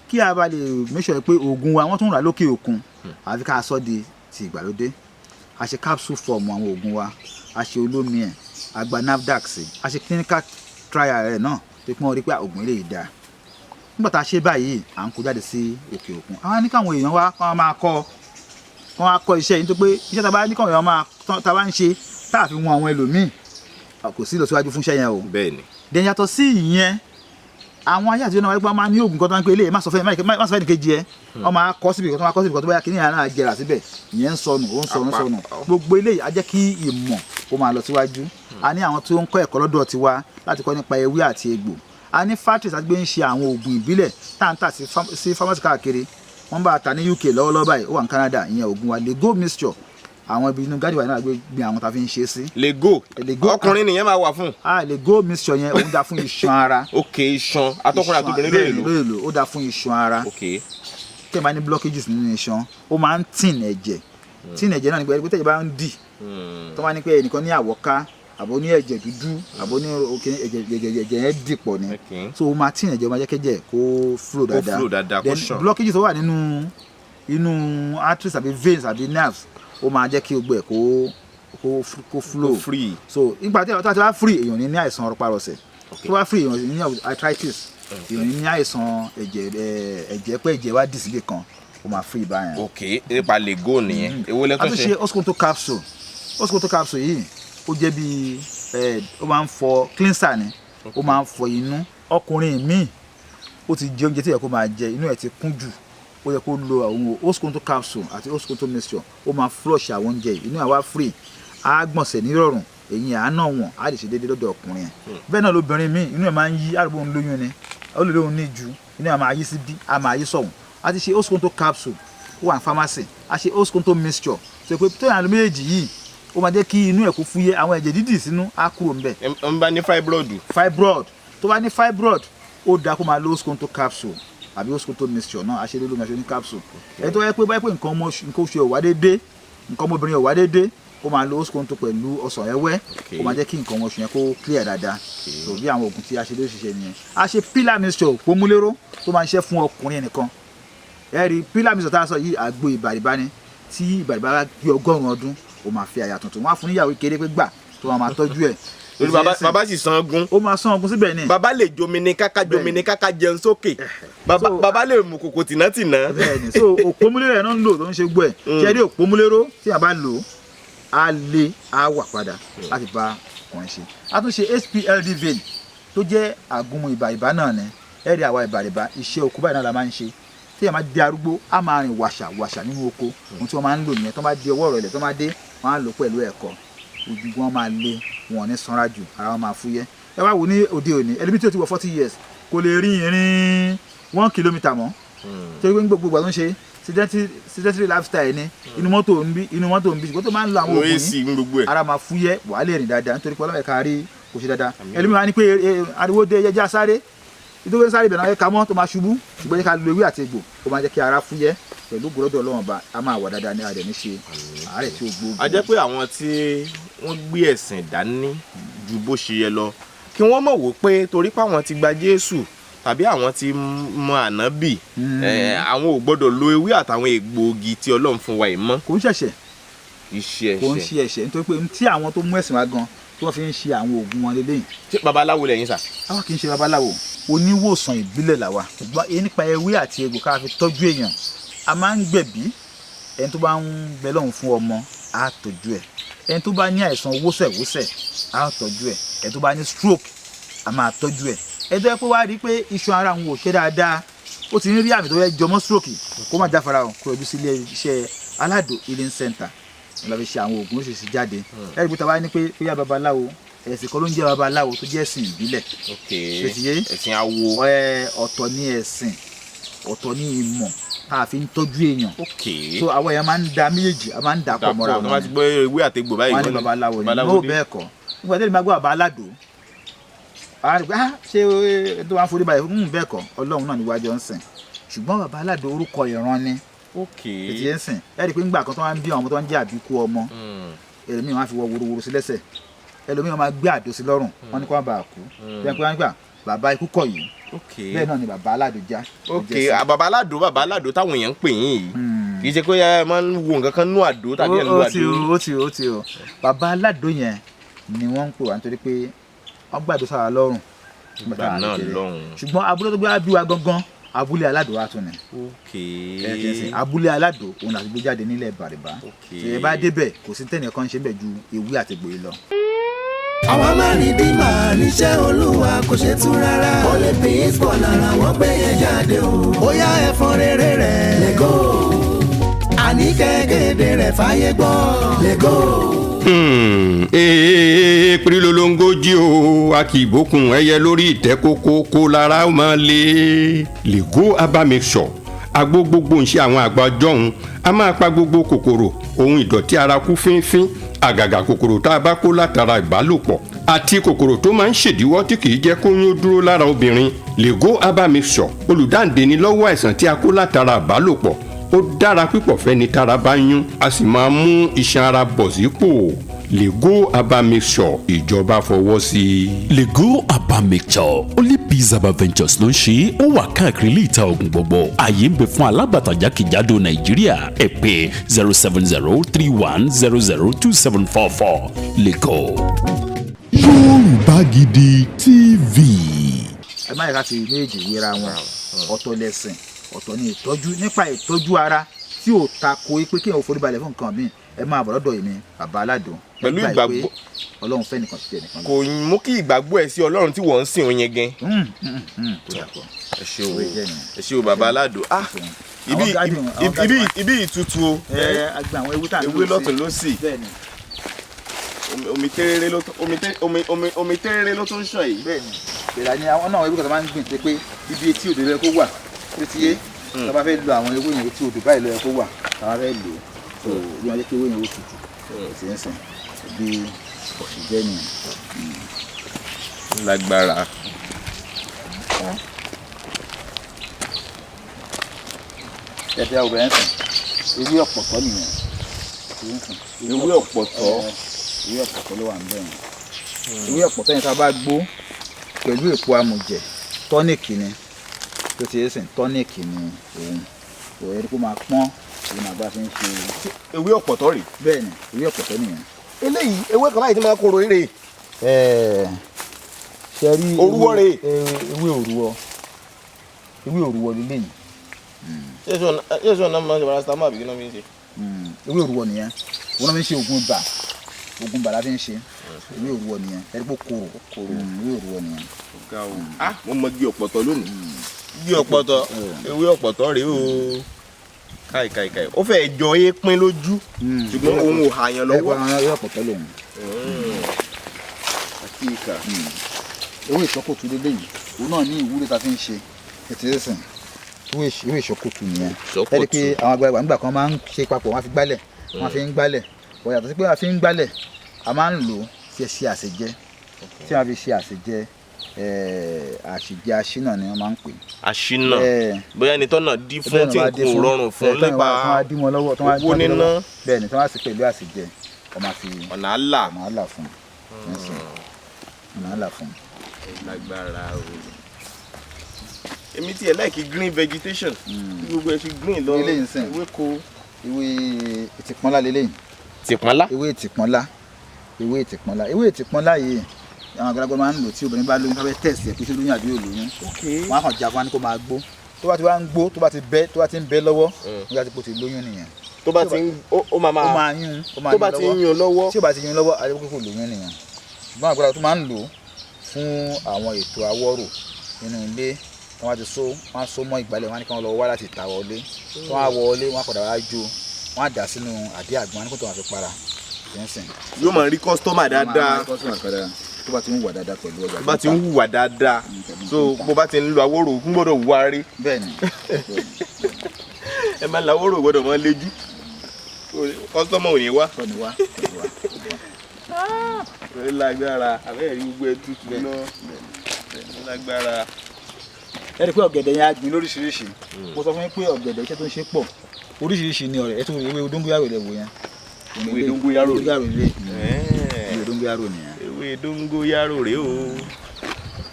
kí a bá lè make sure pé oògùn wa wọ́n tún rà lókè òkun àfi ká sọ di ti ìgbàlódé a ṣe capsule form àwọn oògùn wa a ṣe olómi ẹ̀ a gba NAFDAC sí a ṣe clinical trial rẹ̀ náà pé kí wọ́n rí pé oògùn eléyìí dáa nígbà tá a ṣe báyìí à ń kó jáde sí òkè òkun àwọn ní káwọn èèyàn wa kọ́ máa kọ́ iṣẹ́ yìí tó pé iṣẹ́ tá a bá ní káwọn èèyàn máa tá a bá ń ṣe tá a fi wọn àwọn ẹlòmíì kò sí ìlọsíwájú fún iṣẹ́ yẹn o. bẹ́ẹ̀ni. dẹ̀yìn yàtọ̀ sí ìyẹn àwọn ayé àtijọ́ náà wáyé pé wọ́n máa ní oògùn kan tó ń pè é má sọ fẹ́ ní kejì ẹ wọ́n máa kọ́ síbi kan tó bá yà kí ní ìyàrá jẹrà síbẹ̀ ìyẹn ń sọnù ó ń sọnù gbogbo eléyìí á jẹ́ kí ìmọ̀ ó máa lọ síwájú a ní àwọn tó ń kọ́ ẹ̀kọ́ lọ́dọ̀ tiwa láti kọ́ nípa ewé àti egbò a ní factories àti gbé ń ṣe àwọn oògùn ìbílẹ̀ tá à ń tà sí pharmacy káàkiri wọ́n bá ta ní UK lọ́wọ́lọ́wọ́ báyìí ó wà ní Canada ìyẹn oògùn wa Lego mixture àwọn ibi inú gádìwà náà gbé àwọn tá a fi ń ṣe sí. Lego ọkùnrin nìyẹn máa wà fún. Lego mixture yẹn òun dá fún iṣan ara. ok iṣan atọ́kùnrin àtòbìnrin lè lò. ó dá fún iṣan ara. ok tẹ́ ẹ bá ní blockages nínú iṣan ó máa ń tìn ẹ̀jẹ̀ náà nígbà pé tẹ́jẹ̀ bá ń dì tó máa ní pé ẹnìkan ní àwọ̀ká àbò ní ẹ̀jẹ̀ dúdú àbò ní ẹ̀jẹ̀ yẹn dìpọ̀ ni so ó máa tìn ẹ̀jẹ̀ ó máa jẹ́ kẹ́jẹ̀ kó flow dáadáa kó ṣàn. blockages tó wà nínú arteries àbí veins àbí nerves ó máa jẹ́ kí gbogbo ẹ̀ kó flow free. so nígbà tí a ti wá free èèyàn ní àìsàn rọpárọsẹ̀ tó wá free èèyàn ní arthritis èèyàn ní àìsàn ẹ̀jẹ̀ pé ẹ̀jẹ̀ wá dì sílé kan ó máa free báyẹn. ok nípa Lego nìyẹn èwo lẹ́tọ̀ ṣe. a tún ṣe oscoto capsule yìí ó jẹ́ bí ó máa ń fọ cleanser ni ó máa ń fọ inú ọkùnrin míì ó ti jẹ oúnjẹ tí yẹ kó máa jẹ inú ẹ̀ ti kún jù ó yẹ kó lo àwọn oscoto capsule àti oscoto mixture ó máa flush àwọn oúnjẹ inú àwa free á gbọ̀nsẹ̀ nírọ̀rùn èyí àánà wọn á lè ṣe déédéé lọ́dọ̀ ọkùnrin bẹ́ẹ̀ náà lóbìnrin míì inú ẹ̀ máa ń yí àrùbọ̀ ń lóyún ni ó lè lóun ní ju inú ẹ̀ máa yí sí bí a máa yí sọ̀hún a ti ṣe oscoto capsule ó wà ní pharmacy a ṣe oscoto mixture ṣe pé tó yàn án méjèèjì yìí ó máa jẹ́ kí inú ẹ̀ kó fúyẹ́ àwọn ẹ̀jẹ̀ dídì sínú á kúrò ń bẹ̀. ń bá ní fibroid tó bá ní fibroid ó dáa kó máa lo oscoto capsule àbí oscoto mixture náà aṣèlú lómi aṣèlú ní capsule ẹni tó yẹ pé báyìí pé nǹkan oṣù ẹ̀ wá déédéé nǹkan ọmọbìnrin ẹ̀ wá déédéé ó máa lo oscoto pẹ̀lú ọsàn ẹ̀wẹ́ ó máa jẹ́ kí nǹkan oṣù yẹn kó clear dáadáa so bí àwọn oògùn tí aṣèlú ṣiṣẹ́ nìyẹn a ṣe pillar mixture pómúléró tó máa ń ṣiṣẹ́ fún ọkùnrin nìkan ẹ rí pillar mixture tá a sọ yìí àgbo ìbàrìbá ni tí ìbàrìbá gbé 100 ọdún ó máa fi àyà tuntun wọn á fún níyàwó kéré pé gbà tó máa tọ́jú ẹ̀. torí bàbá sì san ogun. ó máa san ogun síbẹ̀ ni. bàbá lè jomi ní káká jẹun sókè. bàbá lè mú kòkò tìnátìná. bẹ́ẹ̀ni so òpómúlérò ẹ̀ náà ń lò tó ń ṣe gbọ́ ẹ̀ ṣe rí òpómúlérò tí a bá lò á lé á wà padà láti bá ọkùnrin ṣe. a tún ṣe HPLD vein tó jẹ́ àgúnmu ìbà náà ni ẹ̀rí àwa ìbàrìbà iṣẹ́ oko báyìí náà la máa ń ṣe tí ẹ máa di arúgbó á máa rìn wàṣà nínú oko ohun tí wọ́n máa ń lò nìyẹn tó máa di ọwọ́ rẹ̀ lẹ̀ tó máa dé wọ́n á lò pẹ̀lú ẹ̀kọ́ ojú wọn máa lé wọn ní sanra jù ara wọn máa fúyẹ́ ẹ wá wò ní òde òní ẹlẹ́bí tí ó ti wọ 40 years kò lè rin ìrìn 1 kilometre mọ́ torí pé gbogbo ìgbà tó ń ṣe sedentary lifestyle ni inú mọ́tò ń bí ṣùgbọ́n tó máa ń lo àwọn oògùn yìí ara máa fúyẹ́ wà á lè rìn dáadáa nítorí pé ọlọ́mọ ẹ̀ka rí kò ṣe dáadáa ẹlẹ́bí wa ní pé ariwo dé ẹjẹ́ sáré ìdókòwò sáré ìbẹ̀rẹ̀ ẹ̀ka mọ́ tó máa ṣubú ṣùgbọ́n ẹ̀ka lo ewé àti egbò ó máa jẹ́ kí ara fúyẹ́ pẹ̀lú gbọ́dọ̀ Ọlọ́run bá a máa wà dáadáa ní àdẹ̀ ní ṣe àárẹ̀ tí ó gbóògùn. a jẹ́ pé àwọn tí wọ́n gbé ẹ̀sìn dání ju bó ṣe yẹ lọ kí wọ́n mọ̀ wò pé torí pé àwọn ti gba Jésù tàbí àwọn tí mọ ànábì àwọn ò gbọ́dọ̀ lo ewé àtàwọn egbòogi tí Ọlọ́run fún wa yìí mọ́. kò ń ṣẹ̀ṣẹ̀ kò ń ṣe ẹ̀ṣẹ̀ nítorí pé tí àwọn tó mú ẹ̀sìn wa gan tí wọ́n fi ń ṣe àwọn oògùn wọn lélẹ́yìn. ṣé babaláwo lẹ́yìn sà? àwa kì í ṣe babaláwo oníwòsàn ìbílẹ̀ làwa ṣùgbọ́n nípa ewé àti egbò ká fi tọ́jú èèyàn a máa ń gbẹ̀bí ẹni tó bá ń bẹ lọ́hùn fún ọmọ á tọ́jú ẹ̀ ẹni tó bá ní àìsàn wósẹ̀wósẹ̀ á tọ́jú ẹ̀ ẹni tó bá ní stroke a máa tọ́jú ẹ̀ ẹni tó yẹ pé wá rí pé iṣan ara òun ò ṣe dáadáa ó ti ń rí àmì tó yẹ jọmọ́ stroke kó má jáfara kó yọjú sí ilé iṣẹ́ Alado healing center lọ́ fi ṣe àwọn oògùn oríṣiríṣi jáde ẹ̀rí pé tàbá ní pé ó yá babaláwo ẹ̀sìn kan ló ń jẹ́ babaláwo tó jẹ́ ẹ̀sìn ìbílẹ̀ ẹ̀sìn awo ọ̀tọ̀ ní ẹ̀sìn ọ̀tọ̀ ní ìmọ̀ tá a fi ń tọ́jú èèyàn so àwọn èèyàn máa ń da méjèèjì a máa ń dà pọ̀ mọ́ra wọn wọ́n ti gbọ́ ewé àtegbò báyìí wọ́n ní babaláwo ni no bẹ́ẹ̀ kọ́ nígbà tí èmi máa gbọ́ bàbá Alado ṣé tó wàá forí báyìí bẹ́ẹ̀ kọ́ Ọlọ́run náà níwájú ọ̀sìn ṣùgbọ́n bàbá Alado orúkọ ìran ni ètí ẹ̀ ń sìn ẹ̀ rí i pé ńgbà kan tó wá ń bí àwọn tó ń jẹ́ àbíkú ọmọ ẹlòmíràn wá fi wọ worowóró sí lẹ́sẹ̀ ẹlòmíràn máa gbé àdó sí lọ́rùn wọ́n ní kó má bàa kú bẹ́ẹ̀ pé wọ́n nígbà bàbá ikú kọ̀ yìí bẹ́ẹ̀ náà ni bàbá Alado já. bàbá Alado táwọn èèyàn ń pè yín yìí kì í ṣe pé ẹ máa ń wo nǹkan kan nú àdó tàbí ẹ̀ ń lo àdó. ó ti o bàbá Alado yẹn ni wọ́n ń pè wá nítorí pé wọ́n gbàdó sára lọ́rùn ìgbà náà lọ́rùn ṣùgbọ́n abúlé tó gbé wá bí wa gangan abúlé Alado wa tún ni. abúlé Alado òun àti gbé jáde nílẹ̀ Bàrìbà ṣe bá débẹ̀ kò sí tẹ́nì kan ṣe bẹ̀ ju ewé àti egbò yìí lọ. àwa máa ní bí màá níṣẹ́ Olúwa kò ṣe tú rárá Olympics bọ̀ lára wọ́n gbé yẹn jáde o. ó yá ẹ̀fọn rere rẹ̀ lẹ́gọ́ àní kẹ́kẹ́dẹ́ rẹ̀ fàyè gbọ́ lẹ́gọ́. Pírí lolongoji o a kì í bókun ẹyẹ lórí ìtẹ́ kókó kó lára ó máa lé Lego herbal mixture agbó gbogbo ń ṣe àwọn àgbà jọ̀hún a máa pa gbogbo kòkòrò ohun ìdọ̀tí ara kú fínfín àgàgà kòkòrò tá a bá kó látara ìbálòpọ̀ àti kòkòrò tó máa ń ṣèdíwọ́ tí kì í jẹ́ kóyún dúró lára obìnrin Lego herbal mixture olùdáǹdè ni lọ́wọ́ àìsàn tí a kó látara ìbálòpọ̀ ó dára pípọ̀ fẹ́ni tára bá yún a sì máa mú iṣan ara bọ̀ sípò Lego herbal mixture ìjọba fọwọ́ sí i. Lego herbal mixture only Peace Herbal Ventures ló ń ṣe ó wà káàkiri ilé ìta oògùn gbogbo ààyè ń bẹ fún alágbàtà jákèjádò Nàìjíríà ẹ pè 07031002744 Lego. Yorùbá Gidi TV. ẹ má yẹ ká fi méjì wéra wọn ọ̀tọ̀ lẹ̀sìn ọ̀tọ̀ ní ìtọ́jú nípa ìtọ́jú ara tí ò tako pé kí ẹ ò foríbalẹ̀ fún nǹkan míì ẹ máa bọ̀ lọ́dọ̀ èmi bàbá Alado pẹ̀lú ìgbàgbọ́ Ọlọ́run fẹ́ nìkan ti nìkan. kò mú kí ìgbàgbọ́ ẹ̀ sí Ọlọ́run tí wọ́n ń sìn òun yẹn gan. ẹ ṣé o bàbá Alado ibi ìtutù o ewé lọ́tún ló sì omi tẹ́rẹ́rẹ́ ló tún ń ṣàn yìí. bẹ́ẹ̀ni ìlànà ni àwọn náà ewé kan tó máa ń gbìn pé ibi etí odò rẹ kó wà tó ti yé tó bá fẹ́ lo àwọn ewé yẹn etí odò báyìí ló yẹ kó wà tó bá fẹ́ lò ó bí wọ́n jẹ́ kí ewé yẹn ó tutù èsì ń sìn bí ọ̀sìn jẹ́ nìyẹn. lágbára. ẹ̀fẹ̀ obìnrin sìn ewé ọ̀pọ̀tọ́ nìyẹn ewé ọ̀pọ̀tọ́ ewé ọ̀pọ̀tọ́ ló wà ń bẹ̀rẹ̀ ewé ọ̀pọ̀tọ́ yẹn tá a bá gbó pẹ̀lú èpo amùjẹ̀ tọ́nìkì ni tó ti yé sìn tọ́nìkì ni òun òun ẹni kó máa pọ́n òun àgbà fi ń ṣe. ewé ọ̀pọ̀tọ́ rèé. bẹ́ẹ̀ni ewé ọ̀pọ̀tọ́ nìyẹn. eléyìí ewé kan báyìí tí máa kóró eré. ṣe rí òrúwọ rè. ewé òrúwọ lélẹ́yìn. yéésù ọ̀nà máa ń ṣe paracetamol àbí kí náà fi ń ṣe. ewé òrúwọ nìyẹn wọn náà fi ń ṣe oògùn ibà la fi ń ṣe ewé òrúwọ nìyẹn ẹni pé kóró ewé òrúwọ nìyẹn. mo mọ igi ọ̀pọ̀tọ́ lónìí igi ọ̀pọ̀tọ́ ewé ọ̀pọ̀tọ́ rèé o káì ó fẹ́ jọ èépín lójú ṣùgbọ́n òun ò hàyàn lọ́wọ́. ewé ọ̀pọ̀tọ́ lòun. àti ìkà. ewé ìṣọ́kòtù lélẹ́yìn òun náà ní ìwúrí ta fi ń ṣe ètò ẹ̀sìn ewé ìṣọ́kòtù nìyẹn. ẹni pé àwọn àgbàlagbà nígbà kan máa ń ṣe papọ̀ wọ́n fi gbálẹ̀ wọ́n fi ń gbálẹ̀ wọ́n yàtọ̀ sí pé wọ́n fi ń gbálẹ̀ a máa ń lò ó fi ṣe àṣejẹ tí wọ́n fi ṣe àṣejẹ àṣejẹ aṣínà ni wọ́n máa ń pè. aṣínà bóyá ẹni tọ́nà dí fún tí nǹkan ò rọrùn fún nípa owó níná. bẹ́ẹ̀ ni tí wọ́n á sì pẹ̀lú àṣejẹ ọmọ fi ọ̀nà àlà fún ọ̀nà àlà fún. lágbára o èmi tí ẹ láìkí green vegetation gbogbo ẹ fi green lọ ewéko. ewé ìtìpọ́nlá lélẹ́yìn. tìpọ́nlá. ewé ìtìpọ́nlá yìí àwọn àgbàlagbà máa ń lò tí obìnrin bá lóyún káfẹ́ tẹ̀sí ẹ̀ pé ṣé lóyún àbí ò lóyún. wọ́n á kàn já fún wa ní kó máa gbó tó bá ti wá ń gbó tó bá ti ń bẹ́ lọ́wọ́ nígbà tí kò ti lóyún nìyẹn. tó bá ti ń ó máa yún tó bá ti ń yún lọ́wọ́. tí ó bá ti yún lọ́wọ́ àdébó kò lóyún nìyẹn. ṣùgbọ́n àgbàlagbà tó máa ń lò fún àwọn ètò àwọ̀rò nínú ilé wọ́n á ti wọ́n á so mọ́ ìgbálẹ̀ wọ́n á ní kí wọ́n lọ wá láti ta wọlé wọ́n á wọlé wọ́n á padà wá jó wọ́n á dà sínú àdé àgbọn wọn ní kó tó wọn fi para. yóò máa rí kọ́sítọ́mà dáadáa tó bá ti ń wà dáadáa pẹ̀lú ọjà. tó bá ti ń hùwà dáadáa so bó bá ti ń lo àwòrò ń gbọ́dọ̀ wá rí. bẹ́ẹ̀ni. ẹ máa ń lo àwòrò gbọ́dọ̀ máa léjú kọ́sítọ́mà ò ní wá. ó lágbára àbẹ́rẹ́ rí gbogbo ẹ tútù náà ó lágbára. ẹ rí i pé ọ̀gẹ̀dẹ̀ yẹn á gbìn lóríṣiríṣi mo sọ fún yín pé ọ̀gẹ̀dẹ̀ iṣẹ́ tó ń ṣe pọ̀ oríṣiríṣi ni ọ̀rẹ́ ẹ tún ewé dóngóyàrò rẹ̀ wò yẹn. ewé dóngóyàrò rẹ̀ ewé dóngóyàrò nìyẹn. ewé dóngóyàrò rẹ̀ o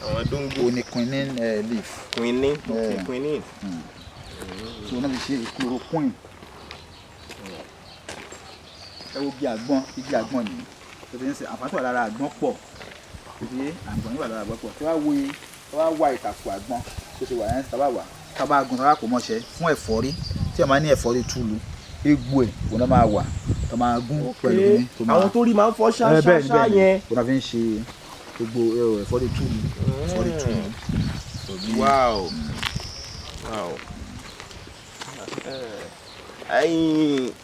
àwọn dóngó. o ní quinine leaf. quinine. tí wọn náà fi ṣe chloroquine. ẹ wo igi àgbọn nìyí tó ti ń ṣe àǹfààní wà lára àgbọn pọ̀ ìdí àgbọn wà lára àgbọn pọ̀ tí wọ́n wá ìtàkùn àgbọn tó ti wà yẹn tábà gun tábà kò mọ̀ṣẹ́ fún ẹ̀fọ́rí tí wọ́n máa ní ẹ̀fọ́rí túlu egbò ẹ̀ kò náà máa wà tó máa gún pẹ̀lú ní tó máa. àwọn tó rí máa ń fọ́ ṣáṣá yẹn. kò náà fi ń ṣe gbogbo ẹ̀fọ́rí túlu. wow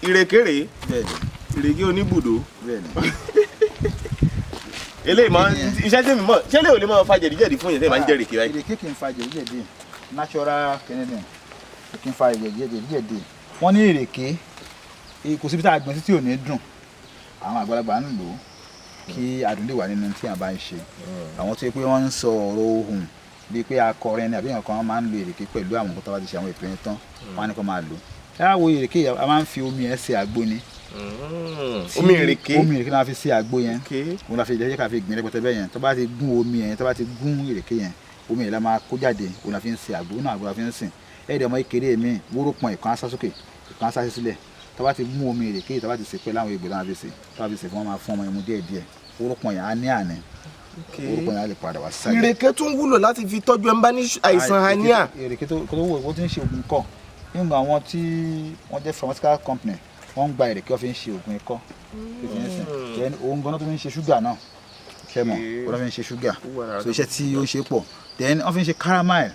ìrèkèrè ìrèké oníbùdó eléyìí máa iṣẹ́ tèmi mọ̀ ṣé lè ò lè máa fa jẹ̀díjẹ̀dí fún yẹn tèmi máa ń jẹ́ ìrèké báyìí. ìrèké kì í fa jẹ̀díjẹ̀dí natural canadian kì í fa jẹ̀díjẹ̀dí wọ́n ní ìrèké kò síbi tá a gbìn sí tí ò ní dùn àwọn àgbàlagbà ń lò ó kí adùn lè wà nínú tí a bá ń ṣe àwọn tó yẹ pé wọ́n ń sọ ọ̀rọ̀ ohùn bíi pé akọrin ni àbí nǹkan máa ń lo ìrèké pẹ̀lú àwọn nǹkan tó bá ti ṣe àwọn ètò yẹn tán wọ́n á ní kó máa lò ẹ á wo ìrèké a máa ń fi omi ẹ̀ ṣe àgbo ni omi ìrèké náà fi ṣe àgbo yẹn òun la fi jẹ́ ká fi gbìn rẹpẹtẹ bẹ́ẹ̀ yẹn tó bá ti gún omi yẹn tó bá ti gún ìrèké yẹn omi yẹn la máa kó jáde òun la fi ń ṣe àgbo náà àgbo la fi ń sìn ẹ̀ẹ́dẹ̀ ọmọ ìkéré mi wóró pọn ìkan asá sókè ìkan asá sílẹ̀ tó bá ti mú omi ìrèké tó bá ti sè pé láwọn egbò náà fi sè tó bá fi sè fún wọn máa fún ọmọ yẹn mu díẹ̀díẹ̀ wóró pọn yẹn á ní àná wóró pọn yẹn á lè padà wá sáyé. ìrèké tún wúlò láti fi tọ́jú ẹnbá ní àìsàn hernia. ìrèké tó wò ó ti ń ṣe oògùn ikọ́ nínú àwọn tí wọ́n jẹ́ pharmaceutical company wọ́n ń gba ìrèké wọ́n fi ń ṣe oògùn ikọ́ òun gan-an tó fi ń ṣe ṣúgà náà kẹ́mọ̀ wọ́n fi ń ṣe ṣúgà so iṣẹ́ tí ó ń ṣe pọ̀ then wọ́n fi ń ṣe caramel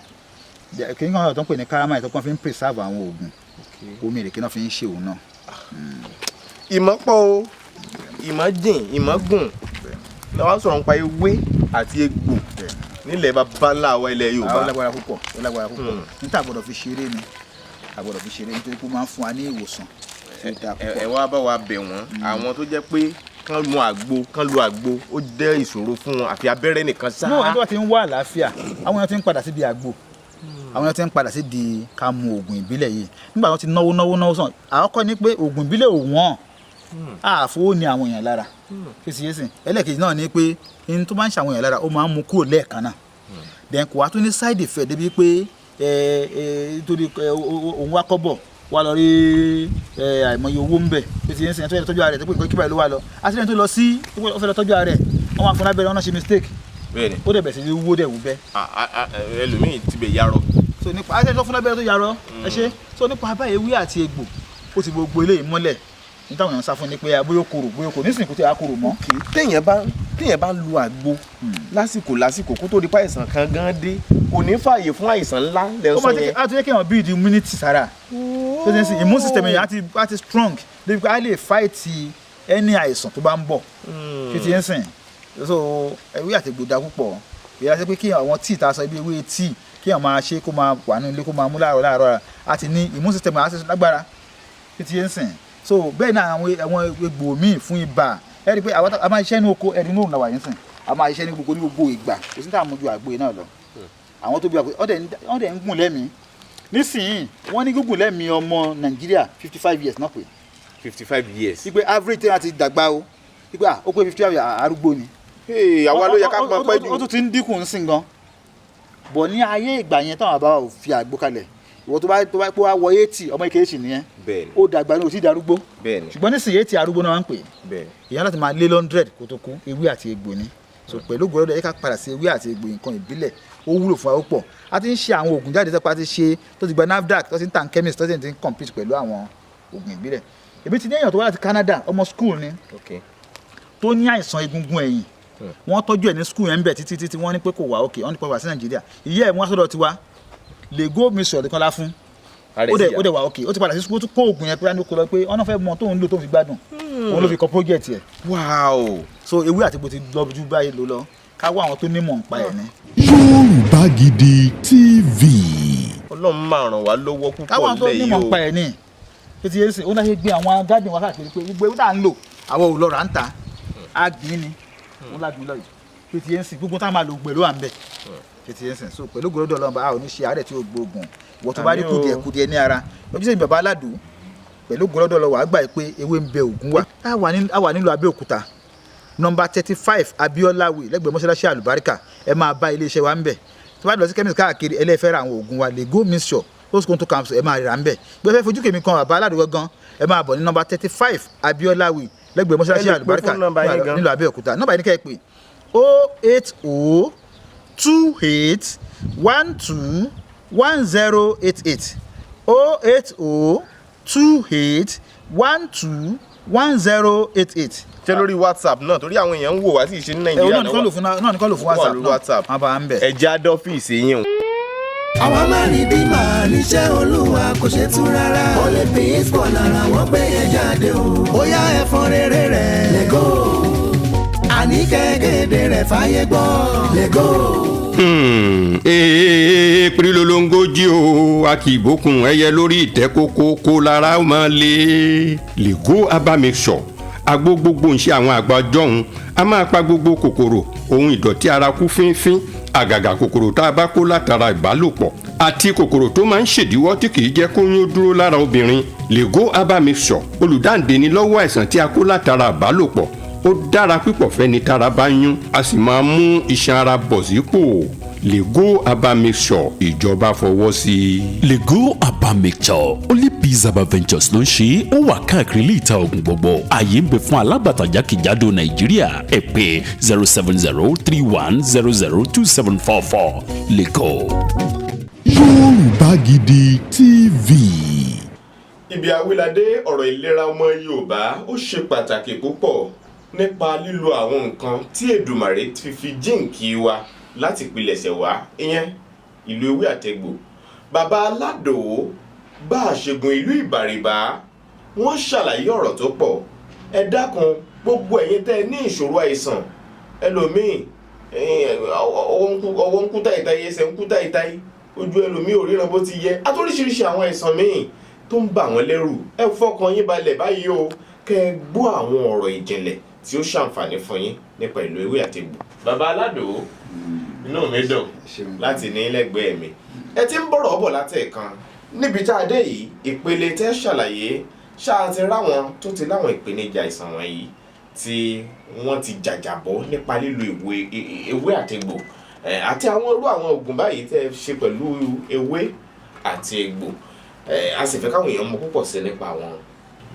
kí n kàn tó ń pè ní caramel tó kàn fi ń preserve àwọn oògùn omi ìrèké náà fi ń ṣe òun náà. ìmọ̀ pọ̀ o ìmọ̀ jìn ìmọ̀ gùn làwọn sọ̀rọ̀ nípa ewé àti egbò nílẹ̀ babalá wa ilẹ̀ Yorùbá. ó lágbára púpọ̀ níta àgbọ̀dọ̀ fi ṣeré ni àgbọ̀dọ̀ fi ṣeré nítorí pé ó máa ń fún wa ní ìwòsàn. ẹ wá bá wa bẹ̀ wọ́n àwọn tó jẹ́ pé kán mu àgbo kán lo àgbo ó jẹ́ ìṣòro fún wọn àfi abẹ́rẹ́ nìkan ṣáá. náà ẹni tó bá ti ń wá àlàáfíà àwọn èèyàn ti ń padà síbi àgbo àwọn èèyàn ti ń padà sí di ká mu oògùn ìbílẹ̀ yìí nígbà tó ti náwó sàn àkọ́kọ́ ni pé oògùn ìbílẹ̀ ò wọ́n àfowó ni àwọn èèyàn lára kìsìyèsìn ẹlẹ́ẹ̀kejì náà ni pé ní tó bá ń ṣe àwọn èèyàn lára ó máa ń mú kúrò lẹ́ẹ̀kan náà then kò wá tún ní side effect débi pé torí òun wá kọ́bọ̀ wà lọ rí àìmọye owó ń bẹ̀ pé ti ń sìn tó yẹ tọ́jú ara rẹ̀ tó pé kí báyìí ló wà lọ àti tó lọ sí ó fẹ́ lọ tọ́jú ara rẹ̀ wọ́n máa fún lábẹ́rẹ́ wọn náà ṣe mistake ó dẹ̀ bẹ̀ sí owó dẹ̀ wù bẹ́. ẹlòmíì ti bẹ̀ yarọ. so nípa àti ẹjọ́ fún lábẹ́rẹ́ tó yarọ ẹ ṣe so nípa báyìí ewé àti egbò ó ti gbogbo eléyìí mọ́lẹ̀ ní táwọn èèyàn sá fún ni pé bóyá kòrò nísìnyí kò tí a kòrò mọ́. téèyàn bá lu àgbo lásìkò kó tó di pa àìsàn kan gan dé kò ní fààyè fún àìsàn ńlá lẹ́sọ̀ yẹn. ó ti yẹ kí èèyàn build immunity sára tó ti ń sìn immune system yẹn á ti strong débi pé á lè fight any àìsàn tó bá ń bọ̀ tó ti ń sìn so ewé àti egbò dá púpọ̀ ìyá sẹ́ pé kí àwọn tíì ta sọ ibi ewé tíì kí àwọn máa ṣe kó máa wà nínú ilé kó máa mú láàárọ̀ àti ní immune system á ti lágbára tó ti ń sìn so bẹ́ẹ̀ náà àwọn egbò míì fún ibà ẹ rí i pé a máa ṣiṣẹ́ ní oko ẹni ní òun náà wà yín sìn a máa ṣiṣẹ́ ní gbogbo ìgbà kò sí táwọn mojú àgbo yìí náà lọ àwọn tó bí wà pé ọ̀dẹ̀ ń gùn lẹ́mìí nísìnyí wọ́n ní gígùn lẹ́mìí ọmọ Nàìjíríà 55 years náà pé 55 years. wípé average tẹ́lẹ̀ ti dàgbà o wípé ó pé 55 years arúgbó ni. àwa ló yẹ ká pọn pẹ́ jù. ó tún ti ń dínkù ń sìn gan bọ̀ ní ayé ìgbà yẹn táwọn àbá ò fi àgbo kalẹ̀ ìwọ tó bá pé wá wọ 80 ọmọ ìkéré sì nìyẹn ó dàgbà ní òtí darúgbó ṣùgbọ́n nísìnyí 80 arúgbó náà ń pè èèyàn láti máa lé 100 kó tó kú ewé àti egbò ni so pẹ̀lú gbọ́dọ̀ yẹ ká padà sí ewé àti egbò nǹkan ìbílẹ̀ ó wúlò fún wa ó pọ̀ a ti ń ṣe àwọn oògùn jáde tẹ́pá ti ṣe tó ti gba NAFDAC tó ti ń tàn chemist tó ti ń compete pẹ̀lú àwọn oògùn ìbílẹ̀ èmi ti ní èèyàn tó wá láti Canada ọmọ school ni tó ní àìsàn egungun ẹ̀yìn wọ́n tọ́jú ẹ̀ ní school yẹn ń bẹ̀ títí wọ́n ní pé kò wá òkè wọ́n ní pé wà sí Nàìjíríà ìyá ẹ̀ mú aṣọ́dọ̀ tiwa lè go mi sọ̀rọ̀ kan lá fún ó dẹ̀ wà òkè ó ti padà sí school tó kó oògùn yẹn pé wọ́n kó lọ pé ọ̀nà fẹ́ mọ tóun lò tóun fi gbádùn òun ló fi kọ project yẹ. wow so ewé àti egbò ti lọ ju báyìí lọ ká wá àwọn tó nímọ̀ nípa ẹ̀ ní. Yorùbá Gidi TV. Ọlọ́run máa ràn wá lọ́wọ́ púpọ̀ lẹ́yìn o. káwọn tó nímọ̀ nípa ẹ̀ ní etí yẹn sìn ó náà ṣe gbé àwọn garden wa káàkiri pé gbogbo ewé tá à ń lò àwọn ò lọ rà ń ta àgbìn ni ó lágbìn lọ yìí etí yẹn sìn gbogbo tá a máa lò gbèrò à ń bẹ̀ etí yẹn sìn so pẹ̀lú gbòdò Ọlọ́run bá a ò ní ṣe àárẹ̀ tí ó gbóògùn wọ́n tó bá rí kùdìẹ̀ ní ara lójú sẹ́yìn bàbá Alado pẹ̀lú gbòdò Ọlọ́run wàá gbà pé ewé ń bẹ ògùn wa a wà nílùú Abẹ́òkúta nọmba 35 Abiola Way lẹ́gbẹ̀ẹ́ mọ́ṣáláṣí Àlùbáríkà ẹ máa bá iléeṣẹ́ wa ń bẹ̀ tó bá lọ sí chemist káàkiri ẹlẹ́fẹ́ ra àwọn oògùn wa lè go mixture postconto capsule ẹ máa rà ń bẹ̀ gbẹ́fẹ́ fojú kèmí kan bàbá Alado gangan ẹ máa bọ̀ ní nọmba 35 Abiola Way lẹ́gbẹ̀ẹ́ mọ́ṣáláṣí Àlùbáríkà nílùú Abẹ́òkúta nọmba yìí ní kẹ́ ẹ pé 08028121088 08028121088 ṣé lórí WhatsApp náà torí àwọn èèyàn ń wò wá sí ìṣe ní Nàìjíríà náà nìkan lò fún WhatsApp náà bá ń bẹ̀. ẹ̀jẹ̀ adọ́fíìsì yín o. àwa máa ní bí màá níṣẹ́ Olúwa kò ṣe tú rárá Olympics bọ̀ lára wọ́n gbé yẹn jáde o ó yá ẹ̀fọn rere rẹ̀ lẹ́gọ́ àní kẹ́gẹ́dẹ́ rẹ̀ fàyè gbọ́ lẹ́gọ́. Pírílólóńgójì o a kì í bókun ẹyẹ lórí ìtẹ́ kókó kó lára ó máa lé Lego Aba Mixture àgbo gbogbo ń ṣe àwọn àgbà jọ̀hún a máa pa gbogbo kòkòrò ohun ìdọ̀tí ara kú fínfín àgàgà kòkòrò tá a bá kó látara ìbálòpọ̀ àti kòkòrò tó máa ń ṣèdíwọ́ tí kìí jẹ́ kóyún dúró lára obìnrin Lego Aba Mixture olùdáǹdè ni lọ́wọ́ àìsàn tí a kó látara ìbálòpọ̀ ó dára pípọ̀ fẹ́ni tára bá yún a sì máa mú iṣan ara bọ̀ sípò Lego Aba Mixture ìjọba fọwọ́ sí i. Lego Aba Mixture Only Peace Aba Ventures ló ń ṣe ó wà káàkiri ilé ìta oògùn gbogbo ààyè ń bẹ fún alágbàtà jákèjádò Nàìjíríà ẹ pè 07031002744 Lego. Yorùbá Gidi TV. Ibi àwíládé ọ̀rọ̀ ìlera ọmọ Yorùbá ó ṣe pàtàkì púpọ̀ nípa lílo àwọn nǹkan tí Èdùmàrè ti fi jíǹkí wa láti pilẹ̀ṣẹ̀ wá ìyẹn ìlú ewé àtẹ̀gbò. Bàbá Alado bá àṣegun ìlú Ìbàrìbà wọ́n ṣàlàyé ọ̀rọ̀ tó pọ̀. Ẹ dákun gbogbo ẹ̀yin tẹ́ ní ìṣòro àìsàn ẹlòmíì ọwọ́ ń kú táìtáì ẹsẹ̀ ń kú táìtáì ojú ẹlòmíì ò ríran bó ti yẹ àtòríṣiríṣi àwọn àìsàn míì tó ń bà wọ́n lẹ́rù. Ẹ fọkàn yín balẹ̀ báyìí o kẹ́ ẹ gbọ́ àwọn ọ̀rọ̀ ìjìnlẹ̀ tí ó ṣàǹfààní fún yín nípa ìlú ewé àtẹ̀gbò. Bàbá Alado inú mi dùn láti ní lẹ́gbẹ̀ẹ́ mi. Ẹ ti ń bọ̀rọ̀ bọ̀ látẹ̀kan níbi tá a dé yìí ìpele tẹ́ ṣàlàyé ṣáà ti ráwọn tó ti láwọn ìpèníjà àìsàn wọ̀nyí tí wọ́n ti jàjàbọ́ nípa lílo ewé àtẹ̀gbò àti àwọn irú àwọn oògùn báyìí tẹ́ ṣe pẹ̀lú ewé àti egbò. a sì fẹ́ káwọn èèyàn mọ púpọ̀ sí nípa wọn.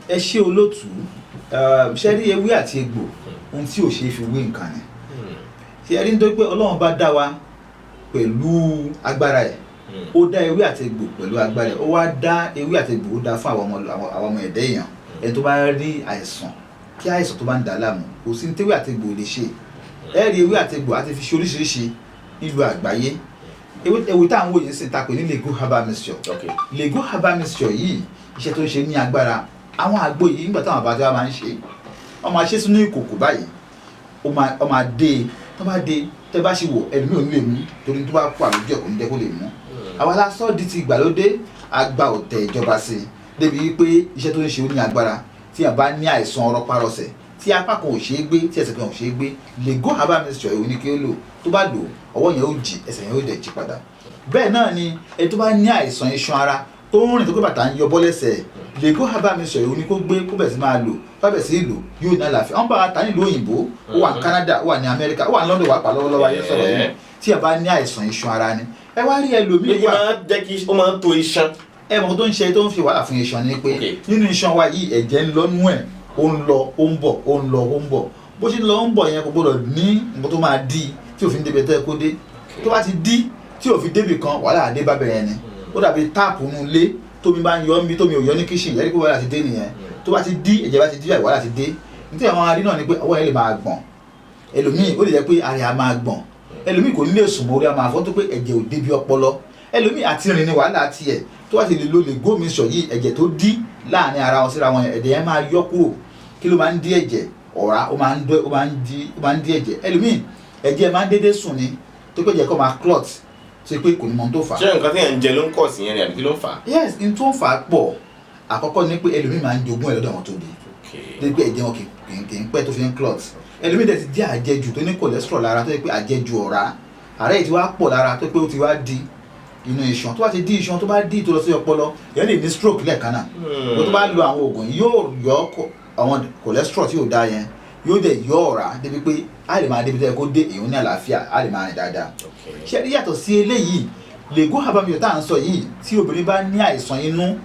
ẹ ṣe olóòtú ṣe rí ewé àti egbò ohun tí ò ṣe é fi wé nǹkan ni ṣe rí nítorí pé Ọlọ́run bá dá wa pẹ̀lú agbára ẹ̀ ó dá ewé àti egbò pẹ̀lú agbára ẹ̀ ó wá dá ewé àti egbò ó dá fún àwọn ọmọ ẹ̀dá èèyàn ẹni tó bá rí àìsàn kí àìsàn tó bá ń dà láàmú kò sí ní tewé àti egbò lè ṣe ẹ rí ewé àti egbò àti fi ṣe oríṣiríṣi nílùú àgbáyé ewé táwọn wòye sì ta pé ní Lego herbal mixture Lego herbal mixture yìí iṣẹ́ tó ń ṣe ní agbára àwọn àgbo yìí nígbà táwọn àbájá wa máa ń ṣe wọ́n máa ṣe sínú ìkòkò báyìí ó máa dé tó bá dé tẹ́ bá ṣe wò ẹ̀mí ò ní lè mú torí tó bá kó àlójú ẹ̀kọ́ ní jẹ́ kó lè mú àwọn aláṣọ di ti ìgbàlódé àgbà òtẹ̀ ìjọba sí i débi wípé iṣẹ́ tó ń ṣe ó ní agbára tí a bá ní àìsàn ọ̀rọ̀ parọ́sẹ̀ tí apá kan ò ṣeé gbé tí ẹsẹ̀ kan ò ṣeé gbé Lego herbal mixture ìwé ní kí ó lò tó bá lò ọwọ́ yẹn ó jì ẹsẹ̀ yẹn ó dẹ̀ jí padà bẹ́ẹ̀ náà ni ẹni tó bá ní àìsàn iṣan ara tó ń rìn tó pé bàtà ń yọ bọ́ lẹ́sẹ̀ Lego herbal mixture ìwé ní kó gbé kó bẹ̀ sí máa lò tó bẹ̀ sí lò yóò ní àlàáfíà wọ́n bá wa ta nílùú òyìnbó ó wà ní Canada ó wà ní America ó wà ní London wà pa lọ́wọ́lọ́wọ́ ayé sọ̀rọ̀ yìí tí ẹ bá ní àìsàn iṣan ara ni ẹ wá rí ẹlòmíì wà. èyí máa jẹ́ kí ó máa ń to iṣan. ẹ mọ̀ tó ń ṣe tó ń fi wàhálà fún iṣan ni pé nínú iṣan wa yìí ẹ̀jẹ̀ ń lọ nú ẹ̀ ó ń lọ ó ń bọ̀ ó ń lọ ó ń bọ̀ bó ṣe ń lọ ó ń bọ̀ yẹn kò gbọdọ̀ ní nǹkan tó máa dí tí òfin débi tẹ́ kó dé tó bá ti dí tí òfin débi kan wàhálà àdé bá bẹ̀rẹ̀ ni ó dàbí táàpù nù lé tómi bá ń yọ níbi tómi ò yọ ní kíṣìn yẹ́rí pé wàhálà ti dé nìyẹn tó bá ti dí ẹ̀jẹ̀ bá ti dí wàhálà ti dé nítorí àwọn arí náà ni pé ọwọ́ yẹn lè máa gbọ̀n ẹlòmíì ó lè jẹ́ pé ara máa gbọ̀n ẹlòmíì kò ní lè sùn mọ́ orí àmọ́ àfọ́ tó pé ẹ̀jẹ̀ ò débi ọpọlọ ẹlòmíì àti rìn ní wàhálà tiẹ̀ tó bá ti lè lo Lego mixture yìí ẹ̀jẹ̀ tó dí láàrin ara wọn síra wọn ẹ̀jẹ̀ yẹn máa yọ kúrò kí ló máa ń dí ẹ̀jẹ̀ ọ̀rá ó máa ń dí ẹ̀jẹ̀ ẹlòmíì ẹ̀jẹ̀ máa ń dédé sùn ni tó pé ẹ̀jẹ̀ kọ́ máa clot tó pé kò ní mọ tó fà á. ṣé nǹkan tí yẹn ń jẹ ló ń kọ̀ sí yẹn ni àbí kí ló ń fà á. yes n tó ń fà á pọ̀ àkọ́kọ́ ni pé ẹlòmíì máa ń jogún ẹ̀ lọ́dọ̀ àwọn tó di débi pé ẹ̀jẹ̀ wọn kì í pẹ́ tó fi ń clot ẹlòmíì dẹ̀ ti jẹ́ àjẹjù tó ní cholesterol lára tó yẹ pé àjẹjù ọ̀rá àárẹ̀ yìí ti wá pọ̀ lára tó pé ó ti wá di inú iṣan tó bá ti di iṣan tó bá di tó lọ sí ọpọlọ yẹn lè ní stroke lẹ́ẹ̀kan náà tó bá lo àwọn oògùn yóò yọ àwọn cholesterol tí yóò dá yẹn yóò dẹ̀ yọ ọ̀rá débi pé a lè máa débi tó yẹ kó dé èèyàn ní àlàáfíà a lè máa rìn dáadáa ṣé rí yàtọ̀ sí eléyìí Lego herbal mixture tá à ń sọ yìí tí obìnrin bá ní àìsàn inú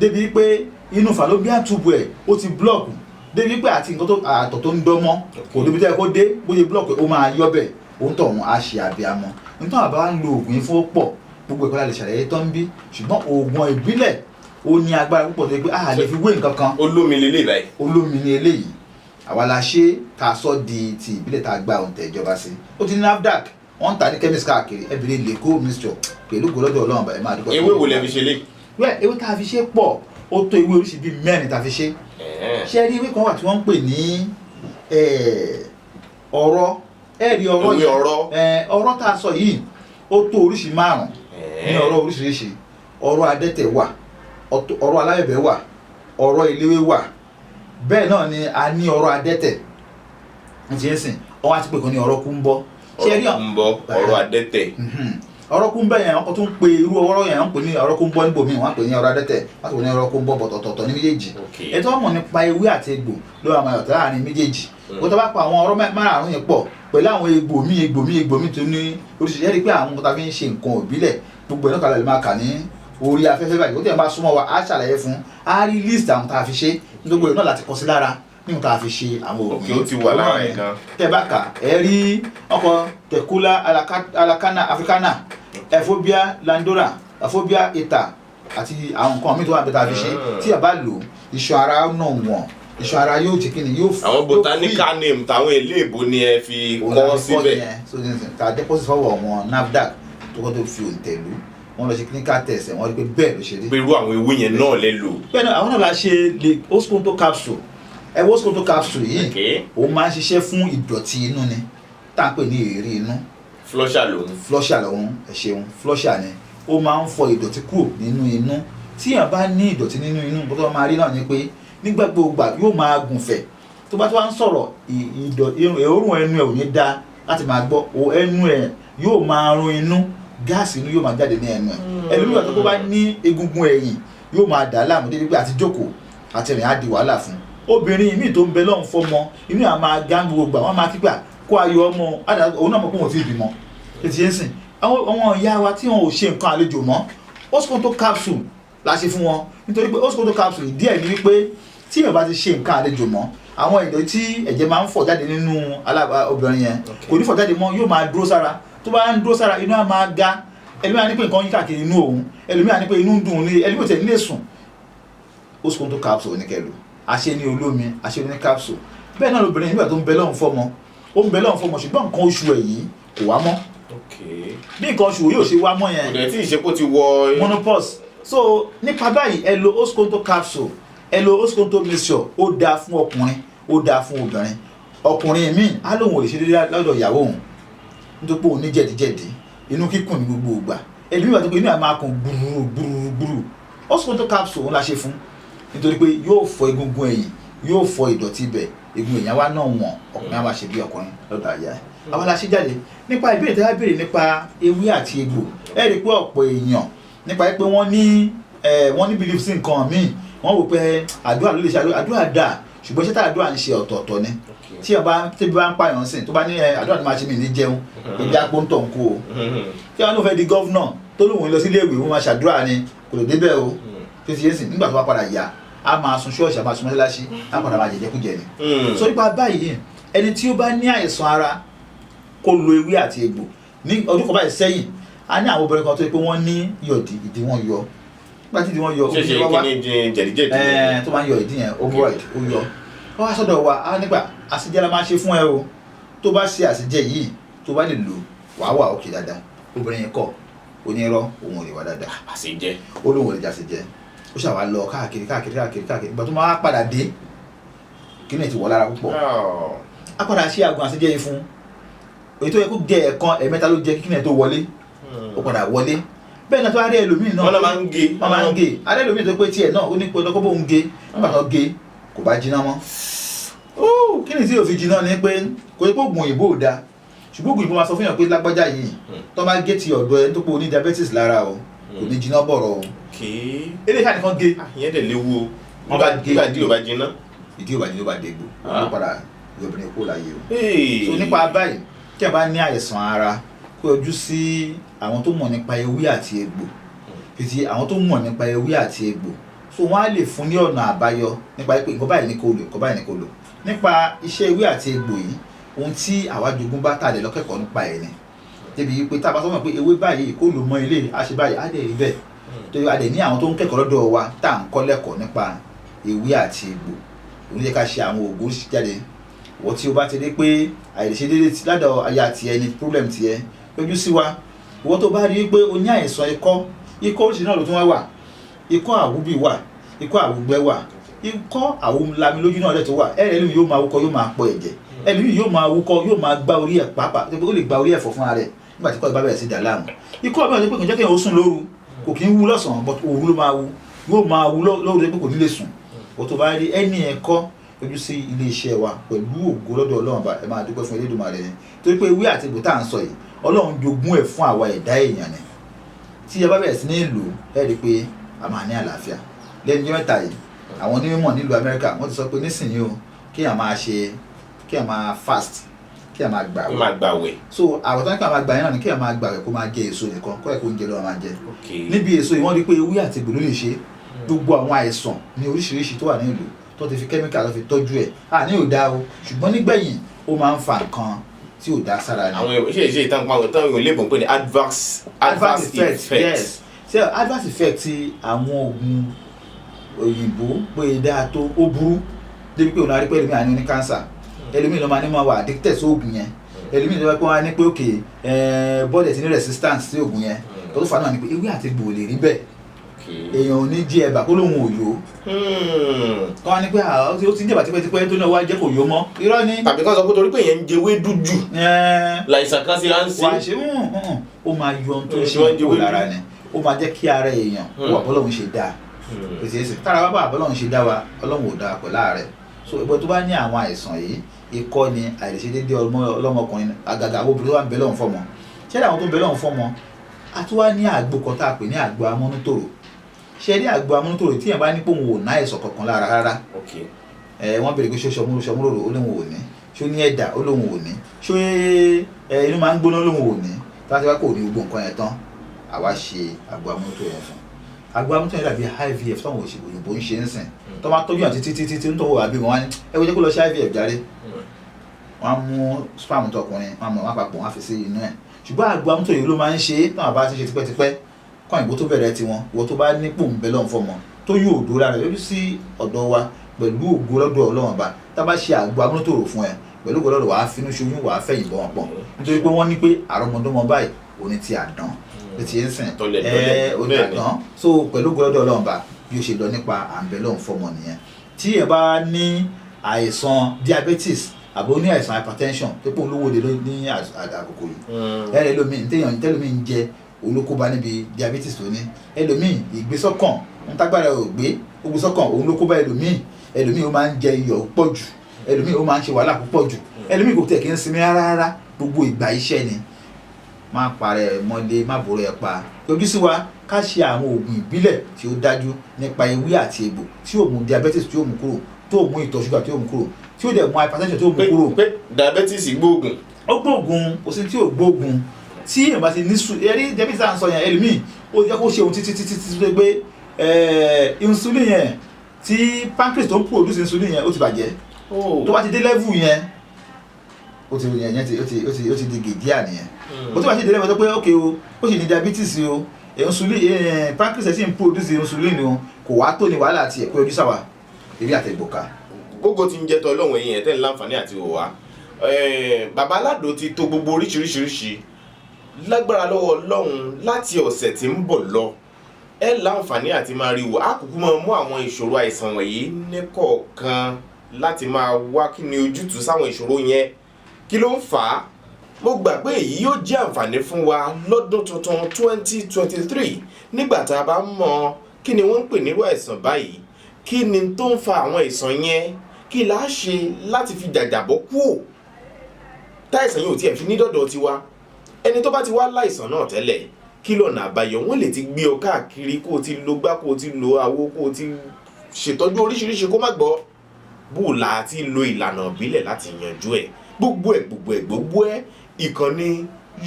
débi pé inú fallopian tube ẹ̀ ó ti block débi pé àti nǹkan tó àtọ̀ tó ń dánmọ́ kò débi tó yẹ kó dé bó ṣe block ó máa yọ bẹ̀ òun tọ̀ wọn á ṣe àbíamọ nítorí àbá wa ń lo oògùn yìí fún pọ̀ gbogbo ìkọlá lè ṣàlàyé tó ń bí ṣùgbọ́n oògùn ìbílẹ̀ ó ní agbára púpọ̀ tó yẹ pé a lè fi wé nǹkan kan. olómi lélẹ̀ báyìí. olómi ni eléyìí àwa la ṣe tá a sọ di ti ìbílẹ̀ tá a gba òǹtẹ̀ ìjọba sí ó ti ní NAFDAC wọ́n ń ta ní chemist káàkiri ẹ̀bìrì Lego mixture pẹ̀lú gbọ́dọ̀ Ọlọ́run ẹ̀ máa dúpọ̀. ewé wo lẹ fi ṣe lé. ewé tá a fi ṣe pọ̀ ó tó ewé oríṣi bíi mẹ́rin tá a fi ṣe. ṣé rí ewé kan wà tí wọ́n ń pè ní ọ̀rọ̀ ẹ̀rí ọ̀rọ̀ yìí ọ̀rọ̀ tá a sọ yìí ó tó oríṣi márùn-ún ní ọ̀rọ̀ oríṣiríṣi ọ̀rọ̀ adẹ́tẹ̀ wà ọ̀rọ̀ alábẹ̀bẹ̀ wà ọ̀rọ̀ eléwé wà bẹ́ẹ̀ náà ni a ní ọ̀rọ̀ adẹ́tẹ̀ ti ń sìn ọwọ́ àti pé kan ní ọ̀rọ̀ kúńbọ́ ọ̀rọ̀ adẹ́tẹ̀ ọ̀rọ̀ kúńbọ́ yẹn wọ́n tún pe irú ọ̀rọ̀ yẹn wọ́n pè ní ọ̀rọ̀ kúńbọ́ níbòmíì wọ́n pè ní ọ̀rọ̀ adẹ́tẹ̀ wọ́n pè ní ọ̀rọ̀ kúńbọ́ bọ̀tọ̀tọ̀tọ̀ ní méjèèjì ètò ọmọ nípa ewé àti egbò ló wà máa yọ̀tọ̀ láàrin méjèèjì wọ́n tó bá pa àwọn ọ̀rọ̀ márààrún yẹn pọ̀ pẹ̀lú àwọn egbò míì tó ní oríṣiríṣi ẹ̀rí pé àwọn tá fi ń ṣe nǹkan òbílẹ̀ gbogbo ẹ̀ náà kàlẹ́ lè máa kà ní orí afẹ́fẹ́ báyìí ó tẹ̀ bá súnmọ́ wa á ṣàlàyé fún á rí list àwọn tá a fi ṣe gbogbo ẹ̀ náà láti kọ sí lára nígbà tá a fi ṣe àwọn òkè ó ti wà lára ẹ̀ gan. tẹ́ bá kà ẹ rí ọkọ̀ tẹ̀kúlá alakana africana ephobia landora ephobia eta àti àwọn nǹkan míì tó wà bẹ́ẹ̀ tá a fi ṣe tí a bá lò iṣan ara náà wọ̀n iṣan ara yóò jẹ́ kíni yóò fi. àwọn botanical name táwọn eléèbó ni ẹ fi kọ́ síbẹ̀. ká deposit fọwọ́ wọn NAFDAC tó kọ́ tó fi òǹtẹ̀ lù wọ́n lọ ṣe clinical test wọ́n rí pé bẹ́ẹ̀ ló ṣe rí. pé irú àwọn ewé yẹn náà lè lò. bẹ́ẹ̀ náà àwọn náà la ṣe lè osconto capsule osconto capsule yìí òun máa ń ṣiṣẹ́ fún ìdọ̀tí inú ni tá à ń pè ní èérí inú. flusher lòun. ẹ ṣeun flusher ni ó máa ń fọ ìdọ̀tí kúrò nínú inú tí èèyàn bá ní ìdọ̀tí nínú inú bó tó máa rí náà ni pé nígbà gbogbo yóò máa gùnfẹ̀ tó bá tó wá ń sọ̀rọ̀ òórùn ẹnu ẹ̀ ò ní dáa láti máa gbọ́ ẹnu ẹ̀ yóò máa rún inú gáàsì inú yóò máa jáde ní ẹnu ẹ̀ ẹlòmíràn tó bá ní egungun ẹ̀yìn yóò máa dà á láàmú débi pé àti jókòó àti rìn á di wàhálà fún obìnrin míì tó ń bẹ lọ́hùn fọ́mọ inú à máa gán gbogbo àwọn máa kígbà kó ayọ̀ ọmọ òun náà mọ̀ pé wọ́n ti bímọ ètò yẹn sìn àwọn ìyá wa tí wọn ò ṣe nǹkan àlejò mọ́ osconto capsule la ṣe fún wọn nítorí pé host control capsule díẹ̀ ni wípé tí èèyàn bá ti ṣe nǹkan àlejò mọ́ àwọn ìdọ̀tí tí ẹ̀jẹ̀ máa ń fọ̀ jáde nínú obìnrin yẹn kò ní fọ̀ jáde mọ́ yóò máa dúró sára tó bá ń dúró sára inú á máa ga ẹlòmíràn ní pé nǹkan yí káàkiri inú òun ẹlòmíràn ní pé inú ń dùn ní ẹlòmíràn tẹ̀ nílé sùn host control capsule oníkẹlù àṣẹ ní olómi àṣẹ ní capsule bẹ́ẹ̀ náà lóbìnrin nígbà tó ń bẹ lọ́hùn fọ́mọ ó ń bẹ lọ́hùn fọ́mọ ṣùgbọ́n nǹkan oṣù ẹ̀ yìí kò wá mọ́ bí nǹkan oṣù yóò ṣe wá mọ́ yẹn kò dẹ̀ tí ìṣepò ti wọ menopause so nípa báyìí ẹ lo host control capsule ẹ lo host control mixture ó dáa fún ọkùnrin ó dáa fún obìnrin ọkùnrin míì á lóun ò lè ṣe déédéé lọ́dọ̀ ìyàwó òun nítorí pé òun ní jẹ̀díjẹ̀dí inú kíkùn ní gbogbo ìgbà ẹlòmíì wà tó pé inú ẹ̀ máa kàn gbùrùgbùrù host control capsule òun la ṣe fún nítorí pé yóò fọ egungun ẹ̀yìn yóò fọ ìdọ̀tí ibẹ̀ egun èèyàn wa náà wọ̀n ọkùnrin á máa ṣe bí ọkùnrin lọ́dọ̀ àyà ẹ̀ àwọn la ṣe jáde nípa ìbéèrè tí wọ́n béèrè nípa ewé àti egbò ẹ rí i pé ọ̀pọ̀ èèyàn nípa pé wọ́n ní belief sí nǹkan míì wọ́n wò pé àdúrà ló lè ṣe àdúrà dà ṣùgbọ́n ṣé tá àdúrà ń ṣe ọ̀tọ̀ọ̀tọ̀ ni tí tẹ́bí bá ń pààyàn sìn tó bá ní àdúrà tó máa ṣe mí ní jẹun ìdí apóńtọ̀ ń kú o tí wọ́n ló fẹ́ di gọ́vnọ̀ tó lóun lọ sí ilé ìwé wọ́n máa ṣàdúrà ni kò lè débẹ̀ o tó ti yé sìn nígbà tó bá padà yá a máa sun ṣọ́ọ̀ṣì a máa sun mọ́ṣáláṣí a padà máa jẹjẹkújẹ ni so nípa báyìí ẹni tí ó bá ní àìsàn ara kó lo ewé àti egbò ní ọdún kan báyìí sẹ́yìn a ní àwọn obìnrin kan tó yẹ pé wọ́n ní yọ̀dí ìdí wọn yọ nígbà tí ìdí wọn yọ ṣe kí ni jẹ̀díjẹ̀dí tó máa ń yọ ìdí yẹn override ó yọ wọ́n wá sọ́dọ̀ wa á nígbà àṣejẹ́ la máa ṣe fún ẹ o tó bá ṣe àṣejẹ́ yìí tó bá lè lò wàá wà òkè dáadáa obìnrin yẹn kọ̀ onírọ́ òun ò lè wá dáadáa àṣejẹ́ ó lóun ò lè jàṣejẹ́ ó ṣàwà lọ káàkiri ìgbà tó máa padà dé kí ni ti wọ̀ lára púpọ̀ á padà ṣe àgùn àṣejẹ́ yìí fún èyí tó yẹ kó jẹ ẹ̀kan ẹ̀mẹ́ta ló jẹ kí ni ẹ̀ tó wọlé ó padà wọlé bẹ́ẹ̀ náà tó wá rí ẹlòmíì náà wọ́n máa ń gé alẹ́ ẹlòmíì tó pé tiẹ̀ náà ó ní pé ọkọ̀ bóun gé nígbà tó gé kò bá jiná mọ́ kí ni tí yóò fi jiná ni pé kò yẹ kó oògùn òyìnbó ò dáa ṣùgbọ́n oògùn òyìnbó máa sọ fún yàn pé lágbájá yìí tó bá gé ti ọ̀dọ̀ ẹ tó pé o ní diabetes lára o kò ní jiná bọ̀rọ̀ o eléyìí káàdì kan gé ìyẹn dẹ̀ léwu o nígbà tí o bá jiná ìdí ò bá jiná ó bá dégbò ó padà obìnrin kó láyé o so nípa báyìí tí a bá ní àìsàn ara kó yọjú sí àwọn tó mọ̀ nípa ewé àti egbò fìtí àwọn tó mọ̀ nípa ewé àti egbò so wọ́n á lè fún ní ọ̀nà àbáyọ nípa pé nǹkan báyìí ní kó lò nǹkan báyìí ní kó lò nípa iṣẹ́ ewé àti egbò yìí ohun tí àwa jogún bá tàdé lọ́kẹ́kọ̀ọ́ nípa ẹ̀ ni débi pé tá a bá sọ fún mi pé ewé báyìí kó lò mọ́ ilé àṣẹ báyìí á dẹ̀ rí bẹ́ẹ̀ torí a dẹ̀ ní àwọn tó ń kẹ́kọ̀ọ́ lọ́dọ̀ wa tá à ń kọ́ lẹ́kọ̀ọ́ nípa ewé àti egbò òun yẹ ká ṣe àwọn oògùn jáde wọ́n tí o bá ti rí pé àìlèṣe déédéé ládọ̀ aya tiẹ̀ ni problem tiẹ̀ lójú sí wa ìwọ́n tó bá rí pé o ní àìsàn ikọ́ oríṣiríṣi náà ló tún wá ikọ́ àwúbì wà ikọ́ àwúgbẹ́ wà ikọ́ àwúlami lójú náà lẹ́tọ̀ wà ẹlòmíì yóò máa wúkọ́ yóò máa pọ̀ ẹ̀jẹ̀ ẹlòmíì yóò máa wúkọ́ yóò máa gbá orí ẹ̀ pàápàá ó lè gba orí ẹ̀fọ́ fúnra rẹ̀ nígbà tí kọ́ ìbá bẹ̀rẹ̀ sí dà láàmú ikọ́ ọ̀bẹ ọ̀dẹ́ pé kò jẹ́ kéèyàn ó sùn lóru kò kí ń wú lọ́sàn-án but òru ló máa wú yóò máa wú lóru pé kò ní lè sùn ó tó bá rí ẹni ẹ̀kọ́ ojú sí ilé iṣẹ́ wa pẹ̀lú ògo lọ́dọ̀ Ọlọ́run bá ẹ máa dúpẹ́ fún Elédùmarè ni torí pé ewé àti egbò tá à ń sọ yìí Ọlọ́run jogún ẹ̀ fún àwa ẹ̀dá èèyàn ni tí ẹ bá bẹ̀rẹ̀ sí ní lò ẹ rí i pé a máa ní àlàáfíà lẹ́nu ọjọ́ mẹ́ta yìí àwọn onímọ̀ nílùú Amẹ́ríkà wọ́n ti sọ pé nísìnyí o kí a máa fast kí a máa gbààwẹ̀ so àwọn tó ní kí a máa gbà yẹn náà ni kí a máa gbààwẹ̀ kó máa jẹ èso nìkan kó ẹ̀ kó oúnjẹ lọ́wọ́ máa jẹ níbi èso yìí wọ́n rí i pé ewé àti egbò ló lè ṣe gbogbo àwọn àìsàn ní oríṣiríṣi tó wà ní ìlú tó ti fi kẹ́míkà lọ fi tọ́jú ẹ̀ ní ò dáa o ṣùgbọ́n nígbẹ̀yìn ó máa ń fa nǹkan tí ò dáa sára ni. àwọn ìṣe ìtàn pa àwọn ìtàn ìlébùn pé ní adverse effect yes ṣe adverse effect ti àwọn oògùn òyìnbó pé dáa tó ó burú débi pé òun á rí pé ẹlòmíì àní ní cancer ẹlòmíì ló máa ní máa wà addicted sí oògùn yẹn ẹlòmíì ló máa pé wọn á ní pé òkè body ti ní resistance sí oògùn yẹn tó tó fà náà ni pé ewé àti egbò lè rí bẹ́ẹ̀ èèyàn ò ní jí ẹ̀bà kó lóun ò yó kọ́ ni pé ó ti ń jẹ̀bà tipẹ́tipẹ́ tó náà wá jẹ́ kò yó mọ́ irọ́ ni. tàbí kan sọ pé torí pé èèyàn ń jẹ ewé dúdú láìsàn kan sí ránṣẹ́. wàá ṣe ó máa yọ ohun tó ń ṣe kó lára ni ó máa jẹ́ kí ara èèyàn wà bọ́lọ́hún ṣe dáa pèsè èsì tára bá bọ́lọ́hún ṣe dá wa ọlọ́hún ò dáa pẹ̀lú ààrẹ so ìbọn tó bá ní àwọn àìsàn yìí ikọ́ ni àìlèṣedéédé ọlọ́mọkùnrin àgàgà àwọn obìnrin tó wà ń bẹ lọ́hún fọ́mọ ṣé àwọn tó ń bẹ lọ́hún fọ́mọ a tún wá ní àgbo kan tá a pè ní àgbo amúnútòrò ṣe rí àgbo amúnútòrò tí yẹn bá ní pé òun ò ná àìsàn kankan lára rárá wọ́n bèrè pé ṣé ṣọmúròrò ó lóun ò ní ṣó ní ẹ̀dà ó lóun ò ní ṣó inú máa ń gbóná lóun ò ní táwọn ti wá kò ní gbogbo nǹkan yẹn tán àwa ṣe àgbo amúnútòrò yẹn fún àgbo amútọ̀ yẹn dàbí IVF táwọn òyìnbó ń ṣe ń sìn tó máa tọ́jú àti títí ń tọ́wọ́ àbí wọn wá ní ẹ wo jẹ́ kó lọ ṣe IVF jáde wọ́n á mú sperm tọkùnrin wọ́n á papọ̀ wọ́n á fi sí inú ẹ̀ ṣùgbọ́n àgbo amútọ̀ yìí ló máa ń ṣe táwọn bá ti ṣe tipẹ́tipẹ́ kọ́ ìbò tó bẹ̀rẹ̀ tiwọn ìwọ tó bá nípò ń bẹ lọ́n fọmọ tó yóò dó lára yọjú sí ọ̀dọ̀ wa pẹ̀lú ògo lọ́dọ̀ Ọlọ́run bá tá a bá ṣe àgbo amútòrò fún ẹ pẹ̀lú ògo lọ́dọ̀ wàá finú ṣoyún wàá fẹ̀yìn bọ́ wọn pọ̀ nítorí pé wọ́n ní pé àrọ́mọdọ́mọ báyìí òní ti àdán ló ti ń sìn òní àdán so pẹ̀lú ògo lọ́dọ̀ Ọlọ́run bá bí ó ṣe lọ nípa àǹbẹ̀lọ́n fọmọ nìyẹn tí ẹ bá ní àìsàn diabetes àbò ní àìsàn hypertension tó pọ̀ olówó de ní àkókò yìí ẹlòmíì tẹ́lòmíì ń jẹ olókóbá níbi diabetes tó ní ẹlòmíì ìgbésọ́kàn ń tágbára ò gbé ògbésọ́kàn òun ló kóbá ẹlòmíì ó máa ń jẹ iyọ̀ pọ̀ jù ẹlòmíì ó máa ń ṣe wàhálà púpọ̀ jù ẹlòmíì kò tẹ̀ kí ń sinmi rárá gbogbo ìgbà iṣẹ́ ni má parẹ́ mọ́lé má bòrò ẹ̀ pa yọjú sí wa ká ṣe àwọn oògùn ìbílẹ̀ tí ó dájú nípa ewé àti egbò tí ó mú diabetes tí ó mú kúrò tí ó mú ìtọ̀ ṣúgà tí ó mú kúrò tí ó dẹ̀ mú hypertension tí ó mú kúrò. pé diabetes gbóògùn. ó gbóògùn kò sí tí ò gbóògùn tí èèyàn bá ti ní sùn ẹrí diabetes à ń sọ yẹn ẹlòmíì ó yẹ kó ṣe ohun títí tó gbé insulin yẹn tí pancreas tó ń produce insulin yẹn ó ti bàjẹ́ tó bá ti dé level yẹn ó ti di gèdíà nìyẹn ó ti bá ti dé level tó pé ok o ó sì ní diabetes o insulin pancreas sì ń produce insulin o kò wá tó ní wàhálà àti ẹ̀kọ́ ojú sáwà eré àtẹ̀gbọ̀ká. gbogbo ti ń jẹ́ tọ́ ọlọ́run ẹ̀yìn ẹ̀ tẹ́ ń láǹfààní àti òwà bàbá Alado ti tó gbogbo oríṣiríṣi lágbára lọ́wọ́ ọlọ́run láti ọ̀sẹ̀ tí ń bọ̀ lọ ẹ láǹfààní àti máa rí wò á kúkú máa mú àwọn ìṣòro àìsàn wọ̀nyí ní kọ̀ọ̀kan láti máa wá kí ni ojútùú sáwọn ìṣòro yẹn kí ló ń fà á mo gbà pé èyí yóò jẹ́ àǹfààní fún wa lọ́dún tuntun 2023 nígbà tá a bá mọ kí ni wọ́n ń pè nírú àìsàn báyìí kí ni tó ń fa àwọn àìsàn yẹn kí la ṣe láti fi jàjàbọ́ kúò táìsàn yìí ò tiẹ̀ fi ní dọ̀dọ̀ tiwa ẹni tó bá ti wá láìsàn náà tẹ́lẹ̀ kí lọ́nà àbáyọ wọ́n lè ti gbé ọ káàkiri kó o ti lo gbá kó o ti lo àwo kó o ti ṣètọ́jú oríṣiríṣi kó má gbọ́ bó la ti lo ìlànà ìbílẹ̀ láti yanjú ẹ̀ gbogbo ẹ̀ ìkànnì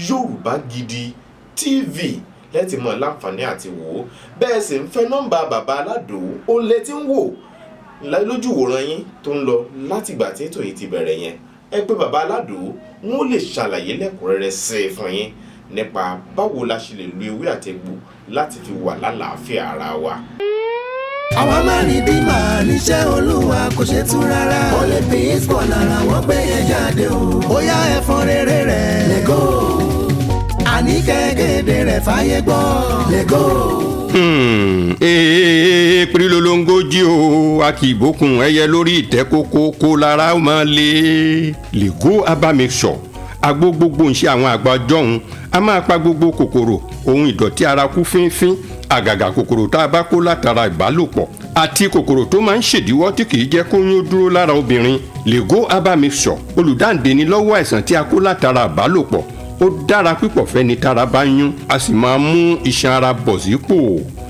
Yorùbá Gidi TV lẹ́tì mọ̀ láǹfààní àti wò ó bẹ́ẹ̀ sì ń fẹ́ nọ́mbà bàbá Alado ó lẹ́tí ń wò lójú ìwòran yín tó ń lọ látìgbà tí ètò yìí ti bẹ̀rẹ̀ yẹn ẹ pé bàbá Alado wọn lè ṣàlàyé lẹ́kùnrẹ́rẹ́ sí i fún yín nípa báwo la ṣe lè lo ewé àtegbò láti fi wà lálàáfíà ara wa. àwa máa ní bí màá níṣẹ́ Olúwa kò ṣe tú rárá ó lè bí ìsbọ̀ lára wọ́n gbé yẹn jáde o ó yá ẹ̀fọn rere rẹ̀ lẹ́gọ́ àní kẹ́gẹ́dẹ́ rẹ̀ fàyè gbọ́ lẹ́gọ́. Pírílólóńgójì o a kì í bókun ẹyẹ lórí ìtẹ́ kókó kó lára ó máa lé Lego Aba Mixture àgbo gbogbo ń ṣe àwọn àgbà jọ̀hún a máa pa gbogbo kòkòrò ohun ìdọ̀tí ara kú fínfín àgàgà kòkòrò tá a bá kó látara ìbálòpọ̀ àti kòkòrò tó máa ń ṣèdíwọ́ tí kì í jẹ́ kóyún dúró lára obìnrin Lego Aba Mixture olùdáǹdè ni lọ́wọ́ àìsàn tí a kó látara ìbálòpọ̀ ó dára pípọ̀ fẹ́ni tára bá yún a sì máa mú iṣan ara bọ̀ sípò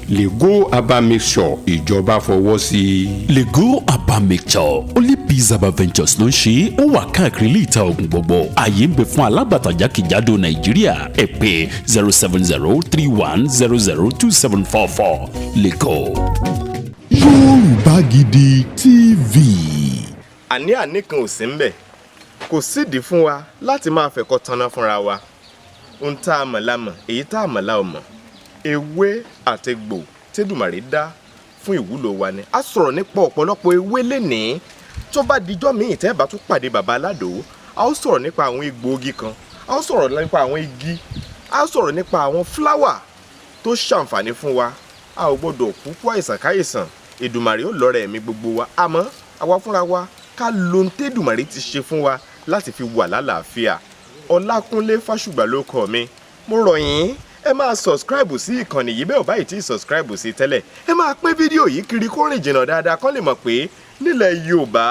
Lego Aba Mixture ìjọba fọwọ́ sí i. Lego Aba Mixture Only Peace Aba Ventures ló ń ṣe ó wà káàkiri ilé ìta oògùn gbogbo ààyè ń bẹ fún alágbàtà jákèjádò Nàìjíríà ẹ pè 07031002744 Lego. Yorùbá Gidi TV. àní kan ò sí ń bẹ̀ kò sídìí fún wa láti máa fẹ̀kọ́ tanná fúnra wa ohun tá a mọ̀ la mọ̀ èyí tá a mọ̀ la ò mọ̀ ewé àtegbò tẹ́dùmàrè dá fún ìwúlò wa ni a sọ̀rọ̀ nípa ọ̀pọ̀lọpọ̀ ewé lénìí tó bá dijọ́ míì tẹ́ bá tún pàdé bàbá Alado a ó sọ̀rọ̀ nípa àwọn egbòogi kan a ó sọ̀rọ̀ nípa àwọn igi a ó sọ̀rọ̀ nípa àwọn fúláwà tó ṣàǹfààní fún wa a ò gbọ́dọ̀ kúkú àìsàn káìsàn Èdùmàrè ó lọ́rẹ̀ ẹ̀mí gbogbo wa àmọ́ àwa fúnra wa ká lo ohun tẹ́dùmàrè ti ṣe fún wa láti fi wà lálàáfíà Ọlákúnlé Fásùgbà ló kọ mi mo rọ̀ yín ẹ máa subscribe sí ìkànnì yìí bẹ́ẹ̀ ò báyìí tí subscribe sí tẹ́lẹ̀ ẹ máa pín fídíò yìí kiri kó rìn jìnnà dáadáa kán lè mọ̀ pé nílẹ̀ Yorùbá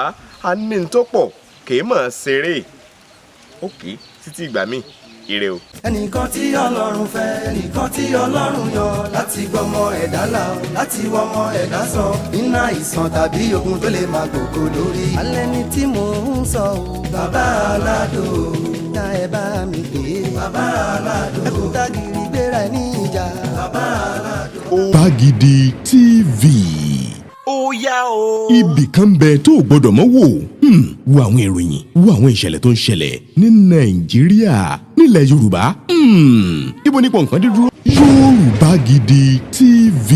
a ní n tó pọ̀ kì í mọ̀ ṣeré òkè títí ìgbà míì ire o. ẹnìkan tí Ọlọ́run fẹ́ ẹnìkan tí Ọlọ́run yọ láti gbọmọ ẹ̀dá là láti wọmọ ẹ̀dá sọ iná ìsàn tàbí ogun tó lè máa gbòkó lórí. alẹ́ ni tí mò ń sọ o. bàbá Alado. ká ẹ bá mi pè é. bàbá Alado. ẹkùn ká gírí gbéra. ẹ̀ ní ìjà. Bàbá Aládò. Gbàgìdì TV. ó yá o. Ibì kan bẹ tó o gbọdọ̀ mọ́ wò. Wo àwọn ìròyìn, wo àwọn ìṣẹ̀lẹ̀ tó ń ṣẹlẹ̀ ní Nàìjíríà, nílẹ̀ Yorùbá. Ibo ní pọ̀nkan dídúró. Yorùbá Gidi TV.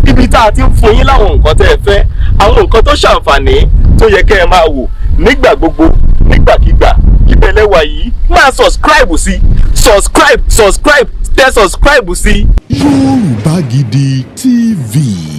ibi tá a ti ń fún yín láwọn nǹkan tẹ́ ẹ fẹ́, àwọn nǹkan tó ṣàǹfààní tó yẹ kẹ́ ẹ máa wò nígbà gbogbo nígbàkigbà. ìbẹ̀lẹ̀ wà yìí máa subscribe sí tẹ subscribe sí. Yorùbá Gidi TV.